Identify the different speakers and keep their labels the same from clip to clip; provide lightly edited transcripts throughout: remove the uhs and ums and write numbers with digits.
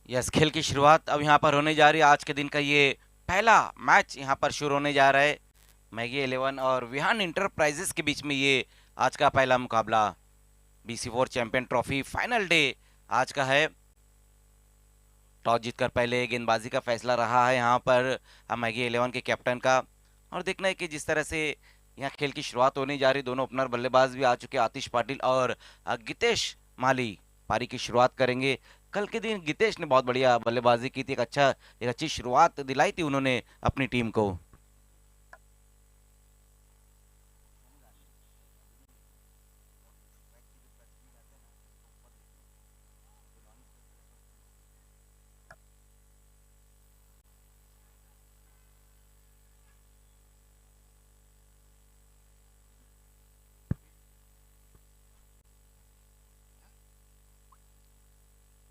Speaker 1: Yes, खेल की शुरुआत अब यहाँ पर होने जा रही है। आज के दिन का ये पहला मैच यहाँ पर शुरू होने जा रहा है। मैगी 11 और विहान इंटरप्राइजेस के बीच में ये आज का पहला मुकाबला BC4 champion trophy final day आज का है। टॉस जीतकर पहले गेंदबाजी का फैसला रहा है यहाँ पर मैगी 11 के कैप्टन का। और देखना है कि जिस तरह से यहाँ खेल की शुरुआत होने जा रही, दोनों ओपनर बल्लेबाज भी आ चुके, आतिश पाटिल और गितेश माली पारी की शुरुआत करेंगे। कल के दिन गितेश ने बहुत बढ़िया बल्लेबाजी की थी, एक अच्छी शुरुआत दिलाई थी उन्होंने अपनी टीम को।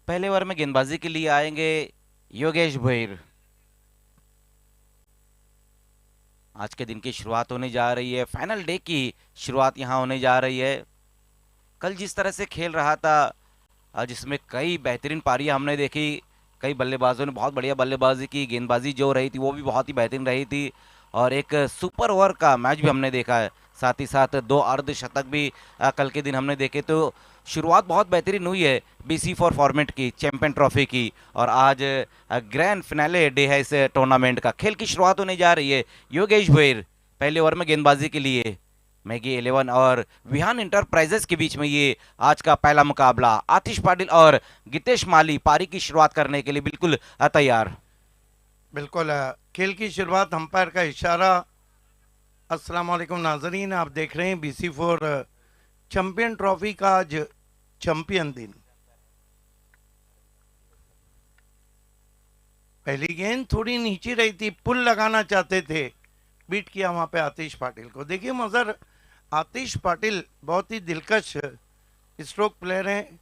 Speaker 1: पहले ओवर में गेंदबाजी के लिए आएंगे योगेश भोईर। आज के दिन की शुरुआत होने जा रही है, फाइनल डे की शुरुआत यहाँ होने जा रही है। कल जिस तरह से खेल रहा था, जिसमें कई बेहतरीन पारियां हमने देखी, कई बल्लेबाजों ने बहुत बढ़िया बल्लेबाजी की, गेंदबाजी जो रही थी वो भी बहुत ही बेहतरीन रही थी और एक सुपर ओवर का मैच भी हमने देखा है। साथ ही साथ दो अर्धशतक भी कल के दिन हमने देखे। तो शुरुआत बहुत बेहतरीन हुई है BC4 फॉर्मेट की, चैंपियन ट्रॉफी की। और आज ग्रैंड फिनाले डे है इस टूर्नामेंट का। खेल की शुरुआत होने जा रही है। योगेश भोईर पहले ओवर में गेंदबाजी के लिए। मैगी 11 और विहान इंटरप्राइजेस के बीच में ये आज का पहला मुकाबला। आतिश पाटिल और गितेश माली पारी की शुरुआत करने के लिए बिल्कुल तैयार।
Speaker 2: बिल्कुल खेल की शुरुआत अंपायर का इशारा। अस्सलाम वालेकुम नाजरीन, आप देख रहे हैं BC4 चैंपियन ट्रॉफी का आज चैंपियन दिन। पहली गेंद थोड़ी नीचे रही थी, पुल लगाना चाहते थे, बीट किया वहां पे आतिश पाटिल को। देखिए मजर, आतिश पाटिल बहुत ही दिलकश स्ट्रोक प्लेयर हैं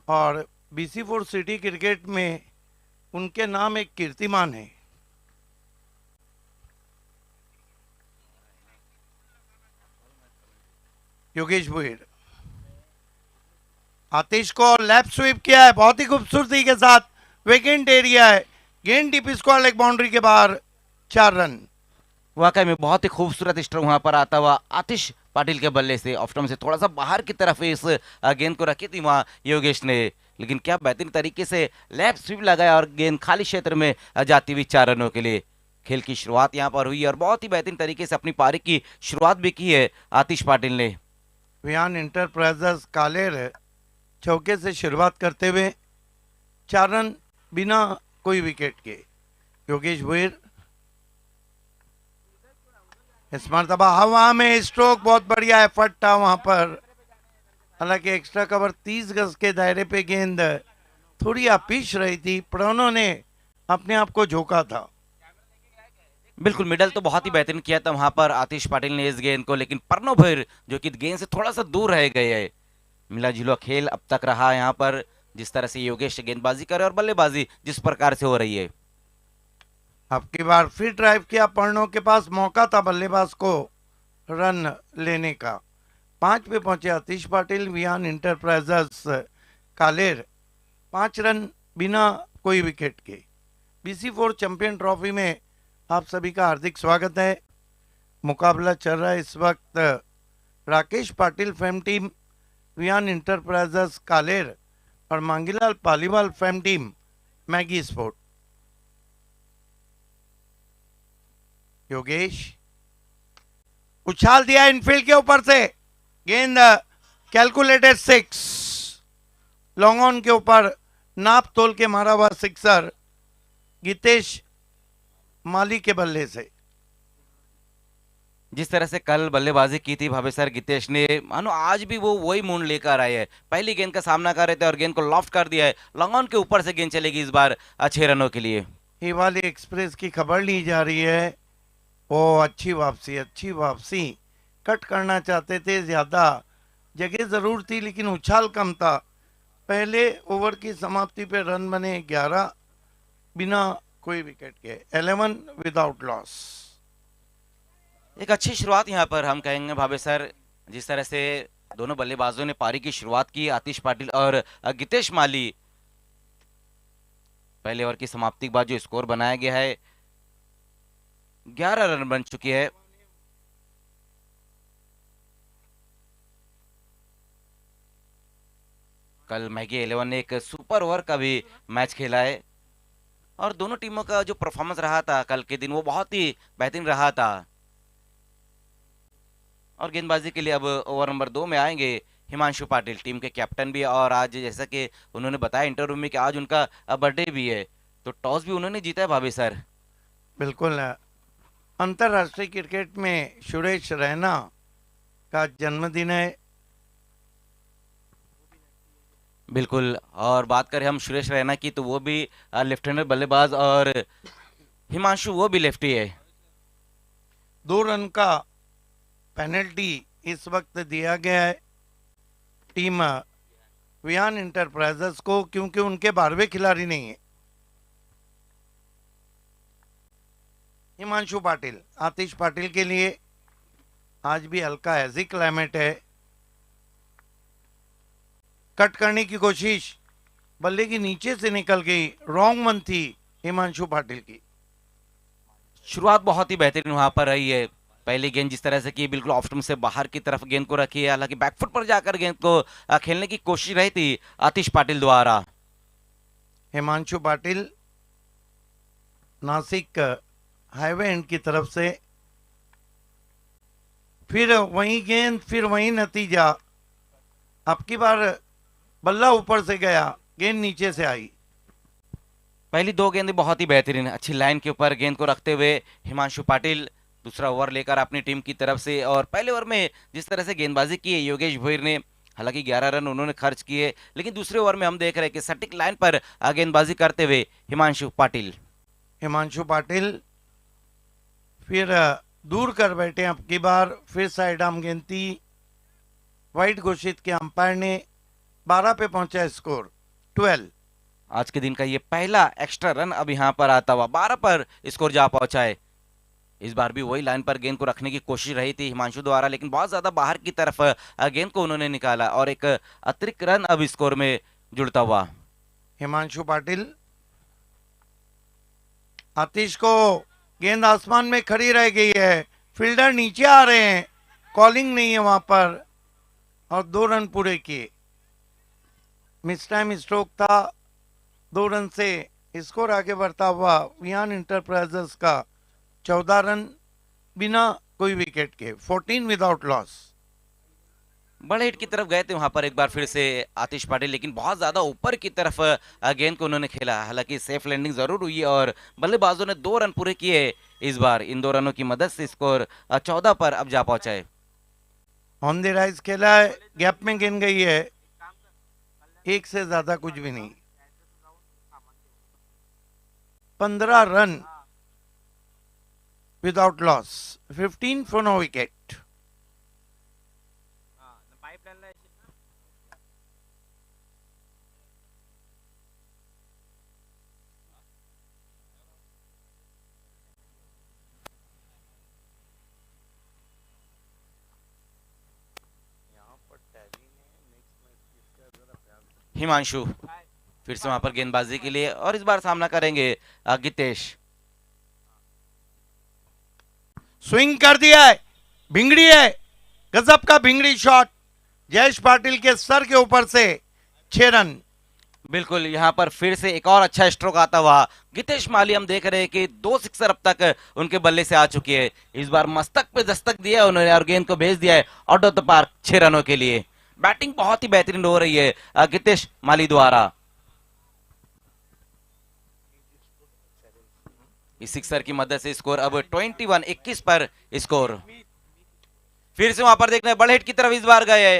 Speaker 2: और BC4 सिटी क्रिकेट में उनके नाम एक कीर्तिमान है। योगेश भोईर आतिश को लेफ्ट स्वीप किया है बहुत ही खूबसूरती के साथ, वेकेंट एरिया है, गेंद डीप स्क्वायर लेग बाउंड्री के बाहर, 4 रन।
Speaker 1: वाकई में बहुत ही खूबसूरत स्ट्रोक वहां पर आता हुआ आतिश पाटिल के बल्ले से ऑफ स्टंप से थोड़ा सा बाहर की तरफ इस गेंद को रखी थी वहां योगेश ने, लेकिन क्या बेहतरीन तरीके से लेफ्ट स्वीप लगाया और गेंद खाली क्षेत्र में जाती हुई 4 रनों के लिए। खेल की शुरुआत यहाँ पर हुई और बहुत ही बेहतरीन तरीके से अपनी पारी की शुरुआत भी की है आतिश पाटिल ने।
Speaker 2: विहान इंटरप्राइजेस कालेर चौके से शुरुआत करते हुए 4 रन बिना कोई विकेट के। योगेश भोईर इस मरतबा हवा में स्ट्रोक बहुत बढ़िया एफर्ट था वहां पर। हालांकि एक्स्ट्रा कवर 30 गज के दायरे पे गेंद थोड़ी अपिश रही थी, प्रणों ने अपने आप को झोंका था।
Speaker 1: बिल्कुल, मिडल तो बहुत ही बेहतरीन किया था वहां पर आतिश पाटिल ने इस गेंद को, लेकिन प्रणव भैर जो कि गेंद से थोड़ा सा दूर रह गए है। मिला जुला खेल अब तक रहा यहाँ पर, जिस तरह से योगेश गेंदबाजी करे और बल्लेबाजी जिस प्रकार से हो रही है।
Speaker 2: अब की बार फिर ड्राइव किया, पर्णों के पास मौका था बल्लेबाज को रन लेने का। 5 पे पहुंचे आतिश पाटिल। विहान इंटरप्राइजेस कालेर 5 रन बिना कोई विकेट के। BC4 चैंपियन ट्रॉफी में आप सभी का हार्दिक स्वागत है। मुकाबला चल रहा है इस वक्त Rakesh Patil fame team Vihan Enterprises Kaler और Mangilal Paliwal fame team Maggie Sport. Yogesh उछाल दिया इनफील्ड के ऊपर से, गेंद कैलकुलेटेड 6, लॉन्ग ऑन के ऊपर नाप तोल के मारा हुआ सिक्सर गितेश माली के बल्ले से।
Speaker 1: जिस तरह से कल बल्लेबाजी की थी भावेसर गितेश ने, मानो आज भी वो वही मूड लेकर आए हैं। पहली गेंद का सामना कर रहे थे और गेंद को लॉफ्ट कर दिया है, लॉन्ग ऑन के ऊपर से गेंद चलेगी इस बार 6 रनों के लिए।
Speaker 2: हिमालय एक्सप्रेस की खबर ली जा रही है, ओ अच्छी वापसी। कट करना चाहते थे, ज्यादा जगह जरूर थी लेकिन उछाल कम था। पहले ओवर की समाप्ति पे रन बने 11 बिना कोई विकेट के, 11 विदाउट लॉस।
Speaker 1: एक अच्छी शुरुआत यहाँ पर हम कहेंगे भावेसर, जिस तरह से दोनों बल्लेबाजों ने पारी की शुरुआत की, आतिश पाटिल और गितेश माली। पहले ओवर की समाप्ति के बाद जो स्कोर बनाया गया है, 11 रन बन चुकी है। कल मैगी 11 ने एक सुपर ओवर का भी मैच खेला है और दोनों टीमों का जो परफॉर्मेंस रहा था कल के दिन वो बहुत ही बेहतरीन रहा था। और गेंदबाजी के लिए अब ओवर नंबर 2 में आएंगे हिमांशु पाटिल, टीम के कैप्टन भी, और आज जैसा कि उन्होंने बताया इंटरव्यू में कि आज उनका बर्थडे भी है, तो टॉस भी उन्होंने जीता है भाभी सर।
Speaker 2: बिल्कुल। अंतर्राष्ट्रीय क्रिकेट में सुरेश रैना का जन्मदिन है।
Speaker 1: बिल्कुल, और बात करें हम सुरेश रैना की तो वो भी लेफ्ट हैंडर बल्लेबाज, और हिमांशु वो भी लेफ्टी है।
Speaker 2: 2 रन का पेनल्टी इस वक्त दिया गया है टीम वियान इंटरप्राइजेस को, क्योंकि उनके 12वें खिलाड़ी नहीं है। हिमांशु पाटिल, आतिश पाटिल के लिए आज भी हल्का हैजी क्लाइमेट है। कट करने की कोशिश, बल्ले की नीचे से निकल गई, रॉन्ग मन थी हिमांशु पाटिल की।
Speaker 1: शुरुआत बहुत ही बेहतरीन वहां पर रही है। पहली गेंद जिस तरह से की, बिल्कुल ऑफ स्टंप से बाहर की तरफ गेंद को रखी है, हालांकि बैकफुट पर जाकर गेंद को खेलने की कोशिश रही थी आतिश पाटिल द्वारा।
Speaker 2: हिमांशु पाटिल नासिक हाईवे एंड की तरफ से, फिर वही गेंद, फिर वही नतीजा। अब की बार बल्ला ऊपर से गया, गेंद नीचे से आई।
Speaker 1: पहली 2 गेंदें बहुत ही बेहतरीन, अच्छी लाइन के ऊपर गेंद को रखते हुए हिमांशु पाटिल दूसरा ओवर लेकर अपनी टीम की तरफ से। और पहले ओवर में जिस तरह से गेंदबाजी की है योगेश भोईर ने, हालांकि 11 रन उन्होंने खर्च किए, लेकिन दूसरे ओवर में हम देख रहे हैं कि सटीक लाइन पर गेंदबाजी करते हुए हिमांशु पाटिल।
Speaker 2: हिमांशु पाटिल फिर दूर कर बैठे। अब की बार फिर साइड आर्म गेंद थी, वाइड घोषित किया अंपायर ने। 12 पे पहुंचा स्कोर 12।
Speaker 1: आज के दिन का ये पहला एक्स्ट्रा रन अब यहाँ पर आता हुआ 12 पर स्कोर जा पहुंचा है। इस बार भी वही लाइन पर गेंद को रखने की कोशिश रही थी हिमांशु द्वारा, लेकिन बहुत ज्यादा बाहर की तरफ गेंद को उन्होंने निकाला और एक अतिरिक्त रन अब स्कोर में जुड़ता हुआ।
Speaker 2: हिमांशु पाटिल, आतिश को गेंद आसमान में खड़ी रह गई है, फील्डर नीचे आ रहे हैं, कॉलिंग नहीं है वहां पर, और 2 रन पूरे किए। मिस टाइम स्ट्रोक था, 2 रन से स्कोर आगे बढ़ता हुआ वियान इंटरप्राइजेस का 14 रन बिना कोई विकेट के, 14 विदाउट लॉस।
Speaker 1: बड़े हिट की तरफ गए थे वहां पर एक बार फिर से आतिश पाटिल, लेकिन बहुत ज्यादा ऊपर की तरफ गेंद को उन्होंने खेला, हालांकि सेफ लैंडिंग जरूर हुई और बल्लेबाजों ने 2 रन पूरे किए। इस बार इन 2 रनों की मदद से स्कोर 14 पर अब जा पहुंचा है।
Speaker 2: ऑन द राइज खेला है, गैप में गेंद गई है, एक से ज्यादा कुछ भी नहीं। 15 run without loss, 15 for no wicket.
Speaker 1: Himanshu फिर से वहां पर गेंदबाजी के लिए, और इस बार सामना करेंगे गितेश।
Speaker 2: स्विंग कर दिया है, भिंगड़ी है, गजब का भिंगड़ी शॉट जयेश पाटिल के सर के ऊपर से, 6 रन।
Speaker 1: बिल्कुल, यहां पर फिर से एक और अच्छा स्ट्रोक आता हुआ गितेश माली, हम देख रहे हैं कि 2 सिक्सर अब तक उनके बल्ले से आ चुके हैं। इस बार मस्तक पे दस्तक दिया उन्होंने और गेंद को भेज दिया है आउट ऑफ द पार्क 6 रनों के लिए। बैटिंग बहुत ही बेहतरीन हो रही है गितेश माली द्वारा। इस सिक्सर की मदद से स्कोर अब 21 पर स्कोर। फिर से वहां पर देखना है, बड़े हिट की तरफ इस बार गए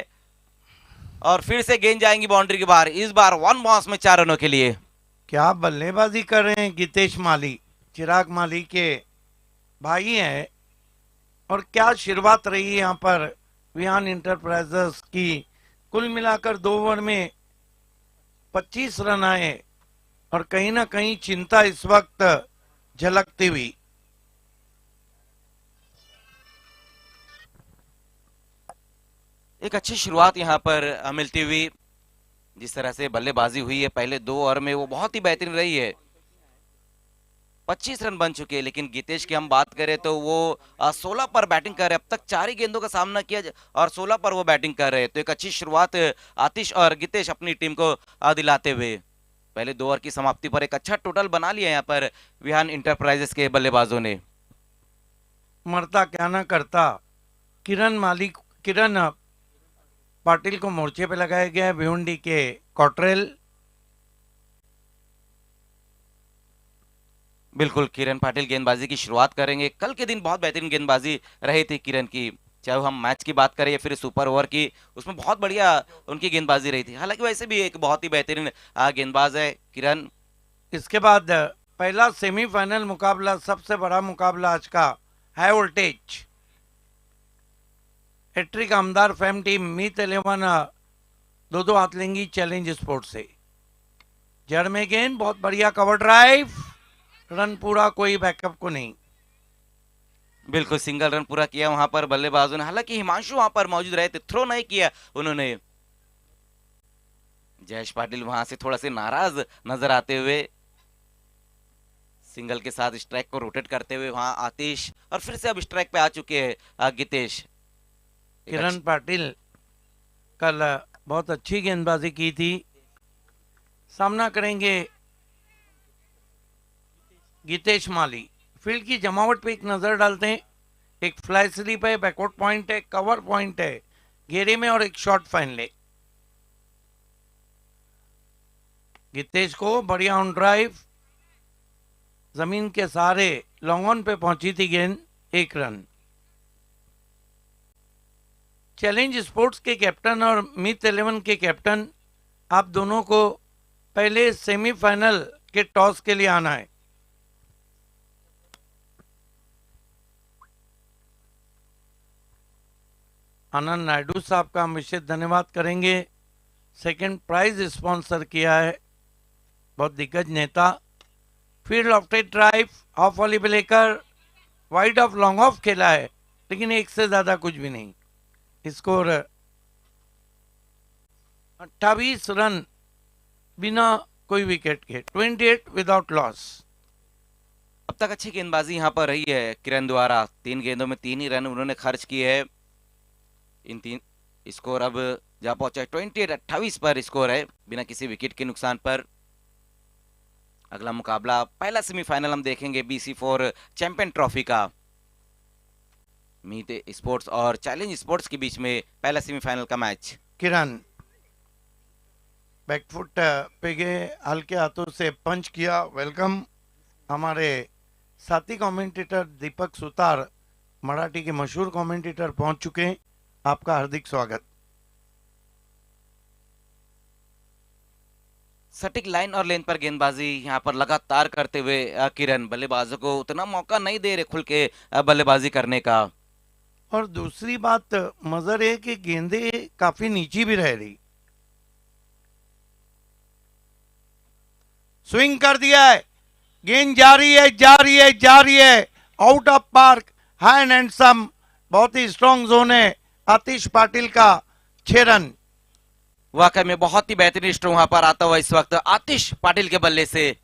Speaker 1: और फिर से गेंद जाएंगी बाउंड्री के बाहर, इस बार 1 बॉन्स में 4 रनों के लिए।
Speaker 2: क्या बल्लेबाजी कर रहे हैं गितेश माली, चिराग माली के भाई हैं, और क्या शुरुआत रही है यहाँ पर वियान इंटरप्राइजेस की। कुल मिलाकर 2 ओवर में 25 रन आए और कहीं ना कहीं चिंता इस वक्त झलकती हुई।
Speaker 1: एक अच्छी शुरुआत यहां पर मिलती हुई, जिस तरह से बल्लेबाजी हुई है पहले 2 ओवर में वो बहुत ही बेहतरीन रही है। 25 रन बन चुके हैं, लेकिन गीतेश की हम बात करें तो वो 16 पर बैटिंग कर रहे हैं। अब तक 4 ही गेंदों का सामना किया और 16 पर वो बैटिंग कर रहे हैं। तो एक अच्छी शुरुआत आतिश और गीतेश अपनी टीम को दिलाते हुए पहले 2 ओवर की समाप्ति पर एक अच्छा टोटल बना लिया यहाँ पर विहान इंटरप्राइजेस के बल्लेबाजों ने।
Speaker 2: मरता क्या ना करता, किरण पाटिल को मोर्चे पे लगाया गया है भिवंडी के कॉटरेल।
Speaker 1: बिल्कुल, किरण पाटिल गेंदबाजी की शुरुआत करेंगे। कल के दिन बहुत बेहतरीन गेंदबाजी रही थी किरण की, चाहे वो हम मैच की बात करें या फिर सुपर ओवर की, उसमें बहुत बढ़िया उनकी गेंदबाजी रही थी। हालांकि वैसे भी एक बहुत ही बेहतरीन गेंदबाज है किरण।
Speaker 2: इसके बाद पहला सेमीफाइनल मुकाबला, सबसे बड़ा मुकाबला आज का, हाई वोल्टेज हैट्रिक आमदार फैम टीम मीत 11 दो हाथ लेंगी चैलेंज स्पोर्ट से। जड़ में गेंद, बहुत बढ़िया कवर ड्राइव, रन पूरा, कोई बैकअप को नहीं।
Speaker 1: बिल्कुल सिंगल रन पूरा किया वहां पर बल्लेबाजों ने। हालांकि हिमांशु वहां पर मौजूद रहे थे, थ्रो नहीं किया उन्होंने। जयेश पाटिल वहां से थोड़ा से नाराज नजर आते हुए सिंगल के साथ स्ट्राइक को रोटेट करते हुए वहां आतिश, और फिर से अब स्ट्राइक पे आ चुके हैं गीतेश।
Speaker 2: किरण पाटिल कल बहुत अच्छी गेंदबाजी की थी। सामना करेंगे गीतेश माली। फील्ड की जमावट पे एक नजर डालते हैं। एक फ्लाई स्लिप है, बैकवर्ड पॉइंट है, कवर पॉइंट है घेरे में, और एक शॉर्ट फाइन ले। गीतेश को बढ़िया ऑन ड्राइव, जमीन के सहारे लॉन्ग ऑन पे पहुंची थी गेंद, 1 रन। चैलेंज स्पोर्ट्स के कैप्टन और मीत 11 के कैप्टन, आप दोनों को पहले सेमीफाइनल के टॉस के लिए आना है। आनंद नायडू साहब का हम विशेष धन्यवाद करेंगे। सेकंड प्राइज स्पॉन्सर किया है, बहुत दिग्गज नेता। फील्ड ऑफ टेट ड्राइव, ऑफ वॉली पे लेकर वाइड ऑफ लॉन्ग ऑफ खेला है, लेकिन एक से ज्यादा कुछ भी नहीं। स्कोर 28 रन बिना कोई विकेट के, 28 विदाउट लॉस।
Speaker 1: अब तक अच्छी गेंदबाजी यहां पर रही है किरण द्वारा। 3 गेंदों में 3 ही रन उन्होंने खर्च किए हैं। इन 3 स्कोर अब जा पहुंचा है 28 पर स्कोर है, बिना किसी विकेट के नुकसान पर। अगला मुकाबला, पहला सेमीफाइनल हम देखेंगे BC4 चैंपियन ट्रॉफी का। मीत स्पोर्ट्स और चैलेंज स्पोर्ट्स के बीच में पहला सेमीफाइनल का मैच।
Speaker 2: किरण बैकफुट पे गए, हल्के हाथों से पंच किया, वेलकम। हमारे साथी कमेंटेटर दीपक सुतार, मराठी के मशहूर कमेंटेटर पहुंच चुके हैं, आपका हार्दिक स्वागत।
Speaker 1: सटीक लाइन और लेन पर गेंदबाजी यहां पर लगातार करते हुए किरण बल्लेबाजों को उतना मौका नहीं दे रहे खुल के बल्लेबाजी करने का।
Speaker 2: और दूसरी बात मजर है कि गेंदे काफी नीची भी रह रही। स्विंग कर दिया है, गेंद जा रही है, जा रही है, जा रही है, out of park, high and handsome, बहुत ही स्ट्रॉन्ग जोन है आतिश पाटिल का, 6 रन।
Speaker 1: वाकई में बहुत ही बेहतरीन स्ट्रोक वहां पर आता हुआ इस वक्त आतिश पाटिल के बल्ले से।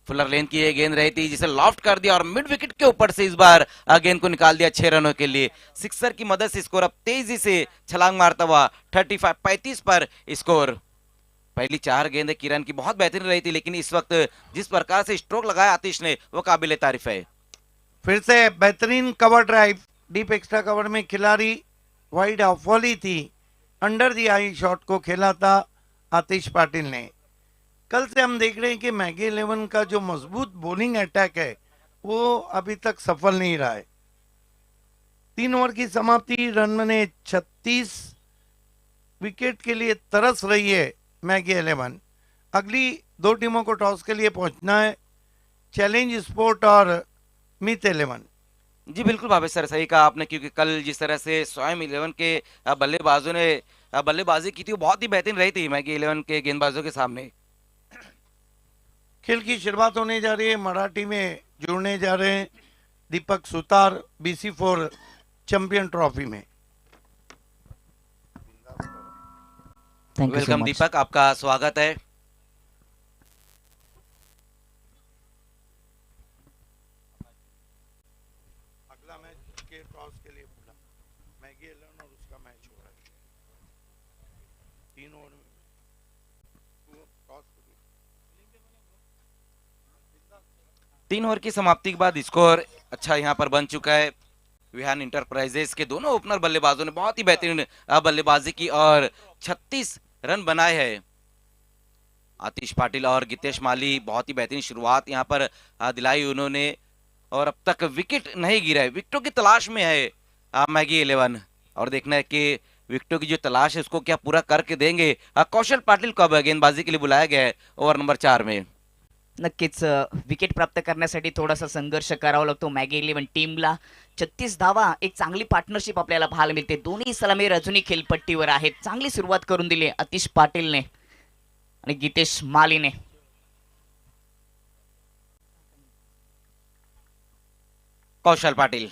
Speaker 1: फुलर लेन की ये गेंद रही थी जिसे लॉफ्ट कर दिया और मिड विकेट के ऊपर से इस बार गेंद को निकाल दिया 6 रनों के लिए। सिक्सर की मदद से स्कोर अब तेजी से छलांग मारता हुआ 35 पर स्कोर। पहली 4 गेंदें किरण की बहुत बेहतरीन रही थी, लेकिन इस वक्त जिस प्रकार से स्ट्रोक लगाया आतिश ने वो काबिले तारीफ है।
Speaker 2: फिर से बेहतरीन cover drive, deep extra cover में खिलाड़ी वाइड ऑफ वॉली थी, अंडर दी आई शॉट को खेला था आतिश पाटिल ने। कल से हम देख रहे हैं कि मैगी 11 का जो मजबूत बॉलिंग अटैक है वो अभी तक सफल नहीं रहा है। 3 ओवर की समाप्ति, रन बने 36, विकेट के लिए तरस रही है मैगी 11। अगली 2 टीमों को टॉस के लिए पहुंचना है, चैलेंज स्पोर्ट और मीत 11।
Speaker 1: जी बिल्कुल भावेश सर, सही कहा आपने, क्योंकि कल जिस तरह से स्वयं 11 के बल्लेबाजों ने बल्लेबाजी की थी वो बहुत ही बेहतरीन रही थी मैगी 11 के गेंदबाजों के सामने।
Speaker 2: खेल की शुरुआत होने जा रही है, मराठी में जुड़ने जा रहे हैं Deepak Sutar BC4 champion trophy में।
Speaker 1: वेलकम दीपक, आपका स्वागत है।
Speaker 2: मैगी एलन और उसका मैच हो रहा है 3 ओवर में टॉस
Speaker 1: 3 ओवर की समाप्ति के बाद स्कोर अच्छा यहाँ पर बन चुका है। विहान इंटरप्राइजेस के दोनों ओपनर बल्लेबाजों ने बहुत ही बेहतरीन बल्लेबाजी की और 36 रन बनाए हैं। आतिश पाटिल और गितेश माली बहुत ही बेहतरीन शुरुआत यहाँ पर दिलाई उन्होंने और अब तक विकेट नहीं गिरा है। विकेटों की तलाश में है मैगी 11 और देखना है कि विकेटों की जो तलाश है उसको क्या पूरा करके देंगे। कौशल पाटिल को अब गेंदबाजी के लिए बुलाया गया है ओव्हर नंबर 4 में।
Speaker 3: नक्कीच विकेट प्राप्त करण्यासाठी थोडासा संघर्ष करावा लागतो मॅगी 11 टीमला। 36 धावा, एक चांगली पार्टनरशिप आपल्याला पाहायला मिळते। दोन्ही सलामीर अजूनही खेळपट्टीवर आहेत। चांगली सुरुवात करून दिली आतिश पाटीलने आणि गितेश मालीने।
Speaker 1: कौशल पाटिल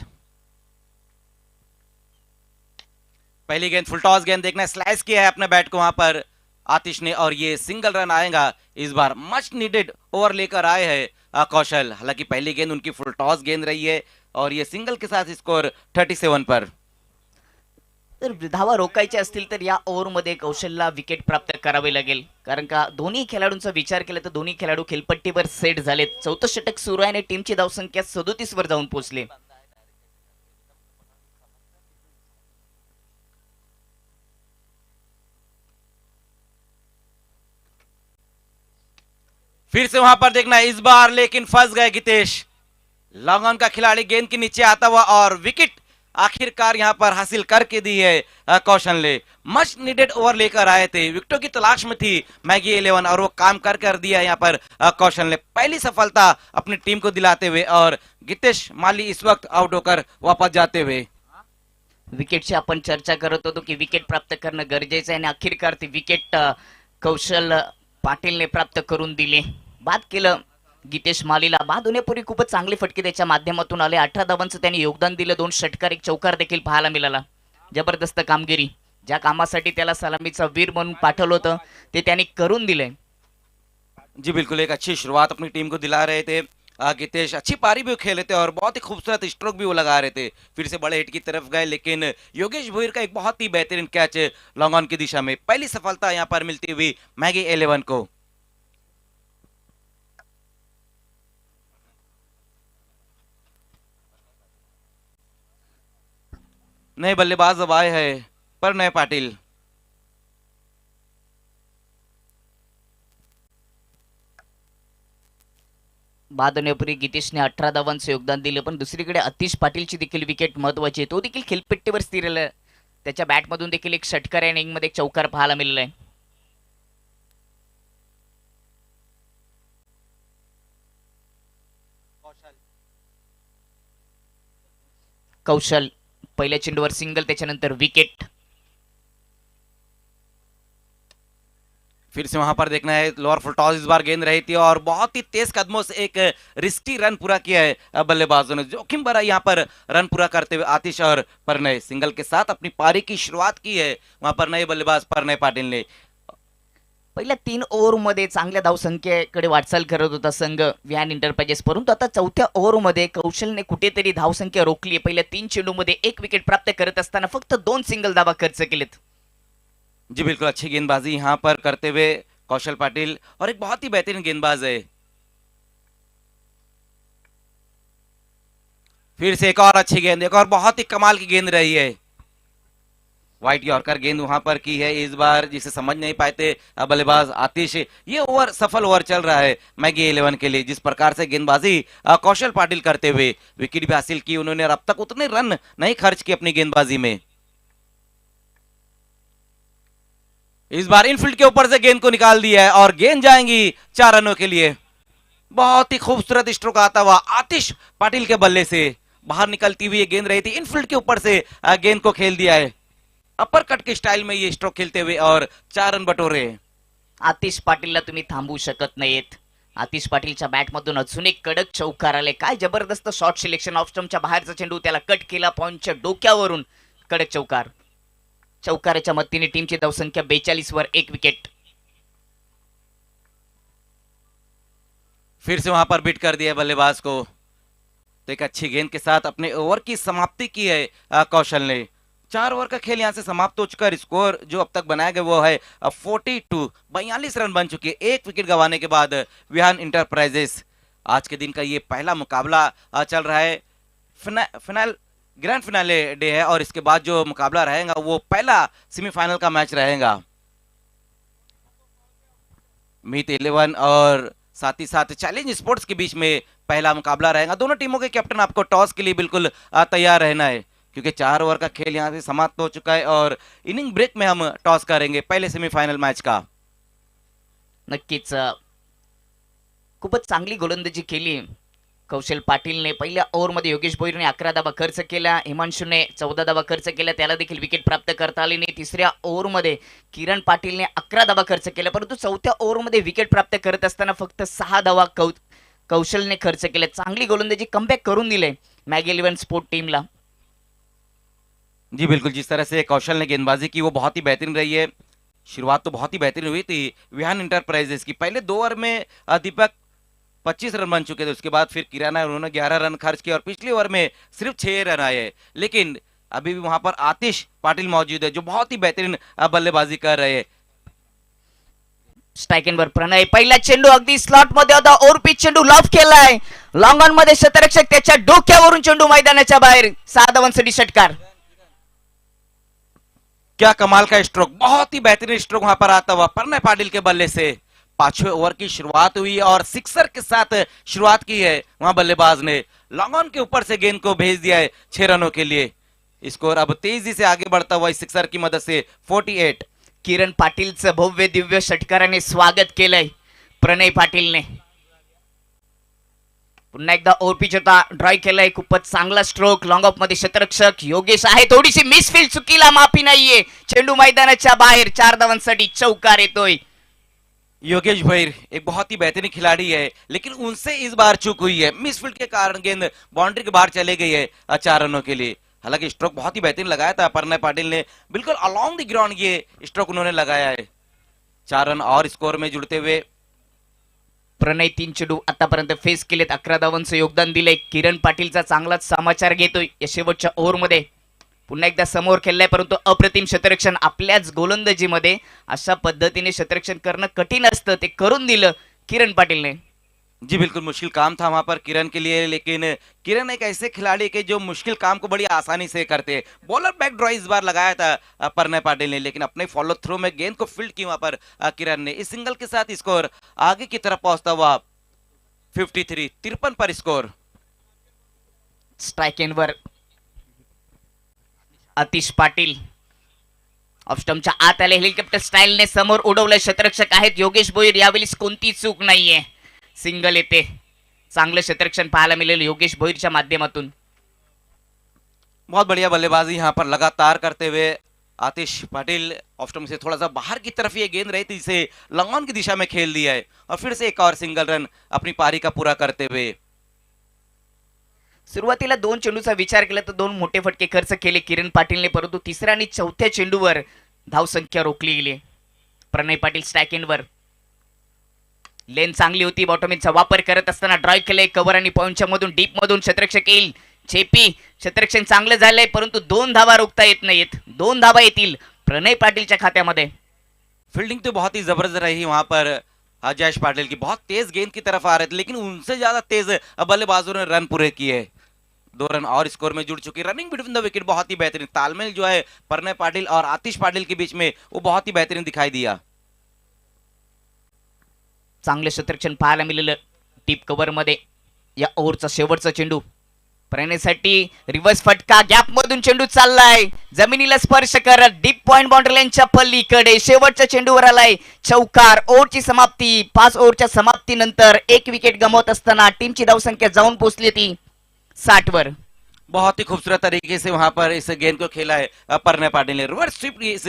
Speaker 1: पहली गेंद फुल टॉस गेंद, देखना स्लाइस किया है अपने बैट को वहां पर आतिश ने और ये सिंगल रन आएगा। इस बार मच नीडेड ओवर लेकर आए हैं कौशल। हालांकि पहली गेंद उनकी फुल टॉस गेंद रही है और ये सिंगल के साथ स्कोर 37 पर।
Speaker 3: तर धावा रोखायचे असतील तर या ओव्हरमध्ये कौशलला विकेट प्राप्त करावे लागेल, कारण का दोन्ही खेळाडूंचा विचार केला तर दोन्ही खेळाडू खेळपट्टीवर सेट झालेत। 14 षटक सुरू आहे आणि टीमची धावसंख्या 37 वर जाऊन पोहोचली।
Speaker 1: फिर से वहां पर देखना इस बार लेकिन फंस गए गितेश। लॉन्ग ऑन का खिलाड़ी गेंद के नीचे आता हुआ और विकेट आखिरकार यहां पर हासिल करके दी है कौशल ने। मच नीडेड ओवर लेकर आए थे, विकेटों की तलाश में थी मैगी 11 और वो काम कर दिया यहाँ पर कौशल ने। पहली सफलता अपनी टीम को दिलाते हुए और गितेश माली इस वक्त आउट होकर वापस जाते हुए।
Speaker 3: विकेटची आपण चर्चा करत होतो की विकेट प्राप्त करणं गरजेचं आहे आणि अखेरकार ती विकेट कौशल पाटीलने प्राप्त करून दिली। बाद केलं गितेश मालीला। बाद होण्यापूर्वी खूपच चांगली फटके त्याच्या माध्यमातून आले। 18 धावांचं त्यांनी योगदान दिलं। 2 षटकार, 1 चौकार देखील पाहायला मिळाला। जबरदस्त कामगिरी। ज्या कामासाठी त्याला सलामीचा वीर म्हणून पाठवलं होतं ते त्यांनी करून दिले।
Speaker 1: जी बिल्कुल, एक अच्छी शुरुआत अपनी टीम को दिला रहे थे गितेश। अच्छी पारी भी खेले थे और बहुत ही खूबसूरत स्ट्रोक भी वो लगा रहे थे। फिर से बड़े हिट की तरफ गए लेकिन योगेश भोईर का एक बहुत ही बेहतरीन कैच लॉन्ग ऑन की दिशा में। पहली सफलता यहाँ पर मिलती हुई मैगी 11 को। नए बल्लेबाज अब आए हैं पर नए पाटिल।
Speaker 3: बाद होण्यापूर्वी गितेशने 18 धावांचं योगदान दिलं, पण दुसरीकडे आतिश पाटीलची देखील विकेट महत्वाची आहे। तो देखील खेळपट्टीवर स्थिर राहिला। त्याच्या बॅटमधून देखील 1 षटकार आणि इनिंगमध्ये 1 चौकार पाहायला मिळाला आहे। कौशल पहिल्या चेंडूवर सिंगल, त्याच्यानंतर विकेट।
Speaker 1: फिर से वहां पर देखना है लोअर फुल टॉस इस बार गेंद रही थी और बहुत ही तेज कदमों से एक रिस्की रन पूरा किया है बल्लेबाजों ने। जोखिम भरा यहाँ पर रन पूरा करते हुए आतिश और परनय सिंगल के साथ अपनी पारी की शुरुआत की है वहां पर नए बल्लेबाज परनय पाटिल ने।
Speaker 3: पहिल्या 3 ओव्हरमध्ये चांगल्या धावसंख्येकडे वाटचाल करत होता संघ विहान एंटरप्राइजेस, परंतु आता 4थ्या ओव्हरमध्ये कौशलने कुठेतरी धावसंख्या रोखली। पहिल्या 3 चेंडूमध्ये 1 विकेट प्राप्त करत असताना फक्त 2 सिंगल धावा खर्च केलेत।
Speaker 1: जी बिल्कुल, अच्छी गेंदबाजी यहाँ पर करते हुए कौशल पाटिल और एक बहुत ही बेहतरीन गेंदबाज है। फिर से एक और अच्छी गेंद, एक और बहुत ही कमाल की गेंद रही है। व्हाइट यॉर्कर गेंद वहां पर की है इस बार, जिसे समझ नहीं पाए थे बल्लेबाज आतिश। ये ओवर सफल ओवर चल रहा है मैगी 11 के लिए। जिस प्रकार से गेंदबाजी कौशल पाटिल करते हुए विकेट भी हासिल की उन्होंने और अब तक उतने रन नहीं खर्च किए अपनी गेंदबाजी में। इस बार इनफील्ड के ऊपर से गेंद को निकाल दिया है और गेंद जाएंगी 4 रनों के लिए। बहुत ही खूबसूरत स्ट्रोक आता हुआ आतिश पाटिल के बल्ले से बाहर निकलती हुई गेंद रही थी। इनफील्ड के ऊपर से गेंद को खेल दिया है अपर कट के स्टाइल में ये स्ट्रोक खेलते हुए और 4 रन बटोरे।
Speaker 3: आतिश पाटीलला तुम्ही थांबवू शकत नाहीत। आतिश पाटीलच्या बॅटमधून अजून एक कडक चौकार आले। काय जबरदस्त शॉट सिलेक्शन। ऑफ स्टंपच्या बाहेरचा चेंडू त्याला कट केला, पॉइंटच्या डोक्यावरून कडक चौकार। चौकाराच्या मदतीने टीमची धावसंख्या 42 वर 1 विकेट।
Speaker 1: फिर से वहां पर बिट कर दिया बल्लेबाज को। तो एक अच्छी गेंद के साथ अपने ओवर की समाप्ति की है कौशल ने। 4 ओवर का खेल यहाँ से समाप्त हो चुका है। स्कोर जो अब तक बनाया गया वो है 42, 42 रन बन चुके हैं एक विकेट गंवाने के बाद। विहान इंटरप्राइजेस आज के दिन का ये पहला मुकाबला चल रहा है। फिनाल ग्रैंड फिनाले डे है और इसके बाद जो मुकाबला रहेगा वो पहला सेमीफाइनल का मैच रहेगा। मीत 11 और साथ ही साथ चैलेंज स्पोर्ट्स के बीच में पहला मुकाबला रहेगा। दोनों टीमों के कैप्टन आपको टॉस के लिए बिल्कुल तैयार रहना है, क्योंकि 4 ओवर का खेल यहां से समाप्त हो चुका है और इनिंग ब्रेक में हम टॉस करेंगे पहले सेमीफाइनल मैच का।
Speaker 3: नक्कीच खूपच चांगली गोलंदाजी केली कौशल पाटीलने। पहिल्या ओव्हरमध्ये योगेश भोईरने 11 धावा खर्च केला, हिमांशूने 14 धावा खर्च केला, त्याला देखील विकेट प्राप्त करता आली नाही। तिसऱ्या ओव्हरमध्ये किरण पाटीलने 11 धावा खर्च केल्या, परंतु चौथ्या ओव्हरमध्ये विकेट प्राप्त करत असताना फक्त 6 धावा कौशलने खर्च केल्या। चांगली गोलंदाजी कमबॅक करून दिले मॅग 11 स्पोर्ट टीमला।
Speaker 1: जी बिल्कुल, जिस तरह से कौशल ने गेंदबाजी की वो बहुत ही बेहतरीन रही है। शुरुआत तो बहुत ही बेहतरीन हुई थी विहान इंटरप्राइजेस की। पहले 2 ओवर में दीपक 25 रन बन चुके थे, उसके बाद फिर किराना उन्होंने 11 रन खर्च किए और पिछले ओवर में सिर्फ 6 रन आए। लेकिन अभी भी वहां पर आतिश पाटिल मौजूद है जो बहुत ही बेहतरीन बल्लेबाजी कर रहे हैं।
Speaker 3: स्ट्रायकिंगवर प्रणय, पहिला चेंडू अगदी स्लॉट मध्ये होता, ओव्हर पिच चेंडू लॉफ केलाय, लॉंग ऑन मध्ये शतरक्षक त्याच्या डोक्यावरून चेंडू मैदानाच्या बाहेर। 6 धावांसाठी षटकार।
Speaker 1: क्या कमाल का स्ट्रोक, बहुत ही बेहतरीन स्ट्रोक वहां पर आता हुआ प्रणय पाटिल के बल्ले से। 5वें ओवर की शुरुआत हुई और सिक्सर के साथ शुरुआत की है वहां बल्लेबाज ने। लॉन्ग ऑन के ऊपर से गेंद को भेज दिया है 6 रनों के लिए। स्कोर अब तेजी से आगे बढ़ता हुआ इस सिक्सर की मदद से 48।
Speaker 3: किरण पाटीलचं भव्य दिव्य षटकाराने स्वागत केलंय प्रणय पाटीलने। पुन्हा एकदा ओव्हरपिच होता, ड्राय केलाय, खूपच चांगला स्ट्रोक, लॉंग ऑफ मध्ये शतरक्षक योगेश आहे, थोडीशी मिसफील्ड, चुकीला माफी नाहीये, चेंडू मैदानाच्या बाहेर। 4 धावांसाठी चौकार येतोय।
Speaker 1: योगेश भैर एक बहुत ही बेहतरीन खिलाड़ी है, लेकिन उनसे इस बार चूक हुई है। मिसफील्ड के कारण गेंद बाउंड्री के बाहर चले गई है 4 रनों के लिए। हालांकि स्ट्रोक बहुत ही बेहतरीन लगाया था प्रणय पाटिल ने, बिल्कुल अलोंग द ग्राउंड ये स्ट्रोक उन्होंने लगाया है। 4 रन और स्कोर में जुड़ते हुए
Speaker 3: प्रणय 3 चेंडू आतापर्यंत फेस केलेत, 11 धावांचं योगदान दिलंय। किरण पाटीलचा चांगलाच समाचार घेतोय या शेवटच्या ओव्हरमध्ये। पुन्हा एकदा समोर खेळलाय, परंतु अप्रतिम शतरक्षण आपल्याच गोलंदाजीमध्ये अशा पद्धतीने शतरक्षण करणं कठीण असतं, ते करून दिलं किरण पाटीलने।
Speaker 1: जी बिल्कुल, मुश्किल काम था वहां पर किरण के लिए, लेकिन किरण एक ऐसे खिलाड़ी के जो मुश्किल काम को बड़ी आसानी से करते हैं। बॉलर बैक ड्रॉ इस बार लगाया था प्रणय पाटिल ने, लेकिन अपने फॉलो थ्रू में गेंद को फील्ड की वहां पर किरण ने। इस सिंगल के साथ स्कोर आगे की तरफ पहुंचता हुआ 53, 53 पर स्कोर।
Speaker 3: स्ट्राइक एंडवर आतिश पाटील ऑफ स्टंपच्या आत आले, हेलिकॉप्टर स्टाईलने समोर उडवलं, शतरक्षक आहेत योगेश भोईर, यावेळी कोणती चूक नाहीये, सिंगल येते। चांगलं शतरक्षण पाहायला मिळेल योगेश भोईरच्या माध्यमातून।
Speaker 1: बहुत बढ़िया बल्लेबाजी यहाँ पर लगातार करते हुए आतिश पाटिल ऑफ स्टंप से थोड़ा सा बाहर की तरफ ये गेंद रही थी, जिसे लॉन्ग ऑन की दिशा में खेल दिया है और फिर से एक और सिंगल रन अपनी पारी का पूरा करते हुए।
Speaker 3: सुरुवातीला 2 चेंडूचा विचार केला तर 2 मोठे फटके खर्च केले किरण पाटीलने, परंतु तिसऱ्या आणि चौथ्या चेंडूवर धावसंख्या रोखली गेली। प्रणय पाटील स्ट्राइक एंडवर, लेन चांगली होती, बॉटमिनचा वापर करत असताना ड्राइव केले, कव्हर आणि पॉइंटच्या मधून डीप मधून शतरक्षक येईल, चेपी शतरक्षण चांगलं झालंय, परंतु 2 धावा रोखता येत नाहीत। 2 धावा येतील प्रणय पाटीलच्या खात्यामध्ये।
Speaker 1: फील्डिंग तो बहुत ही जबरदस्त रही वहां पर जयेश पाटिल की, बहुत तेज गेंद की तरफ आ रहे थे, लेकिन उनसे ज्यादा तेज बल्लेबाजों ने रन पूरे किए। 2 रन और स्कोर में जुड़ चुकी। रनिंग बिटवीन द विकेट बहुत ही बेहतरीन, तालमेल जो है प्रणय पाटिल और आतिश पाटिल के बीच में वो बहुत ही बेहतरीन दिखाई दिया।
Speaker 3: चांगले शतरक्षण पाहायला मिळालं डीप कव्हर मध्ये। या ओव्हरचा शेवटचा चेंडू प्रणयसाठी, रिव्हर्स फटका, गॅप मधून चेंडू चाललाय, जमिनीला स्पर्श करत डीप पॉइंट बाउंड्री लाईनच्या पल्लीकडे, शेवटच्या चेंडूवर आलाय चौकार। ओव्हरची समाप्ती, 5 ओव्हरच्या समाप्तीनंतर 1 विकेट गमावत असताना टीमची धावसंख्या जाऊन पोहोचली ती 60 वर।
Speaker 1: बहुत ही खूबसूरत तरीके से वहां पर इस गेंद को खेला है प्रणय पाटिल ने। रिवर्स स्वीप इस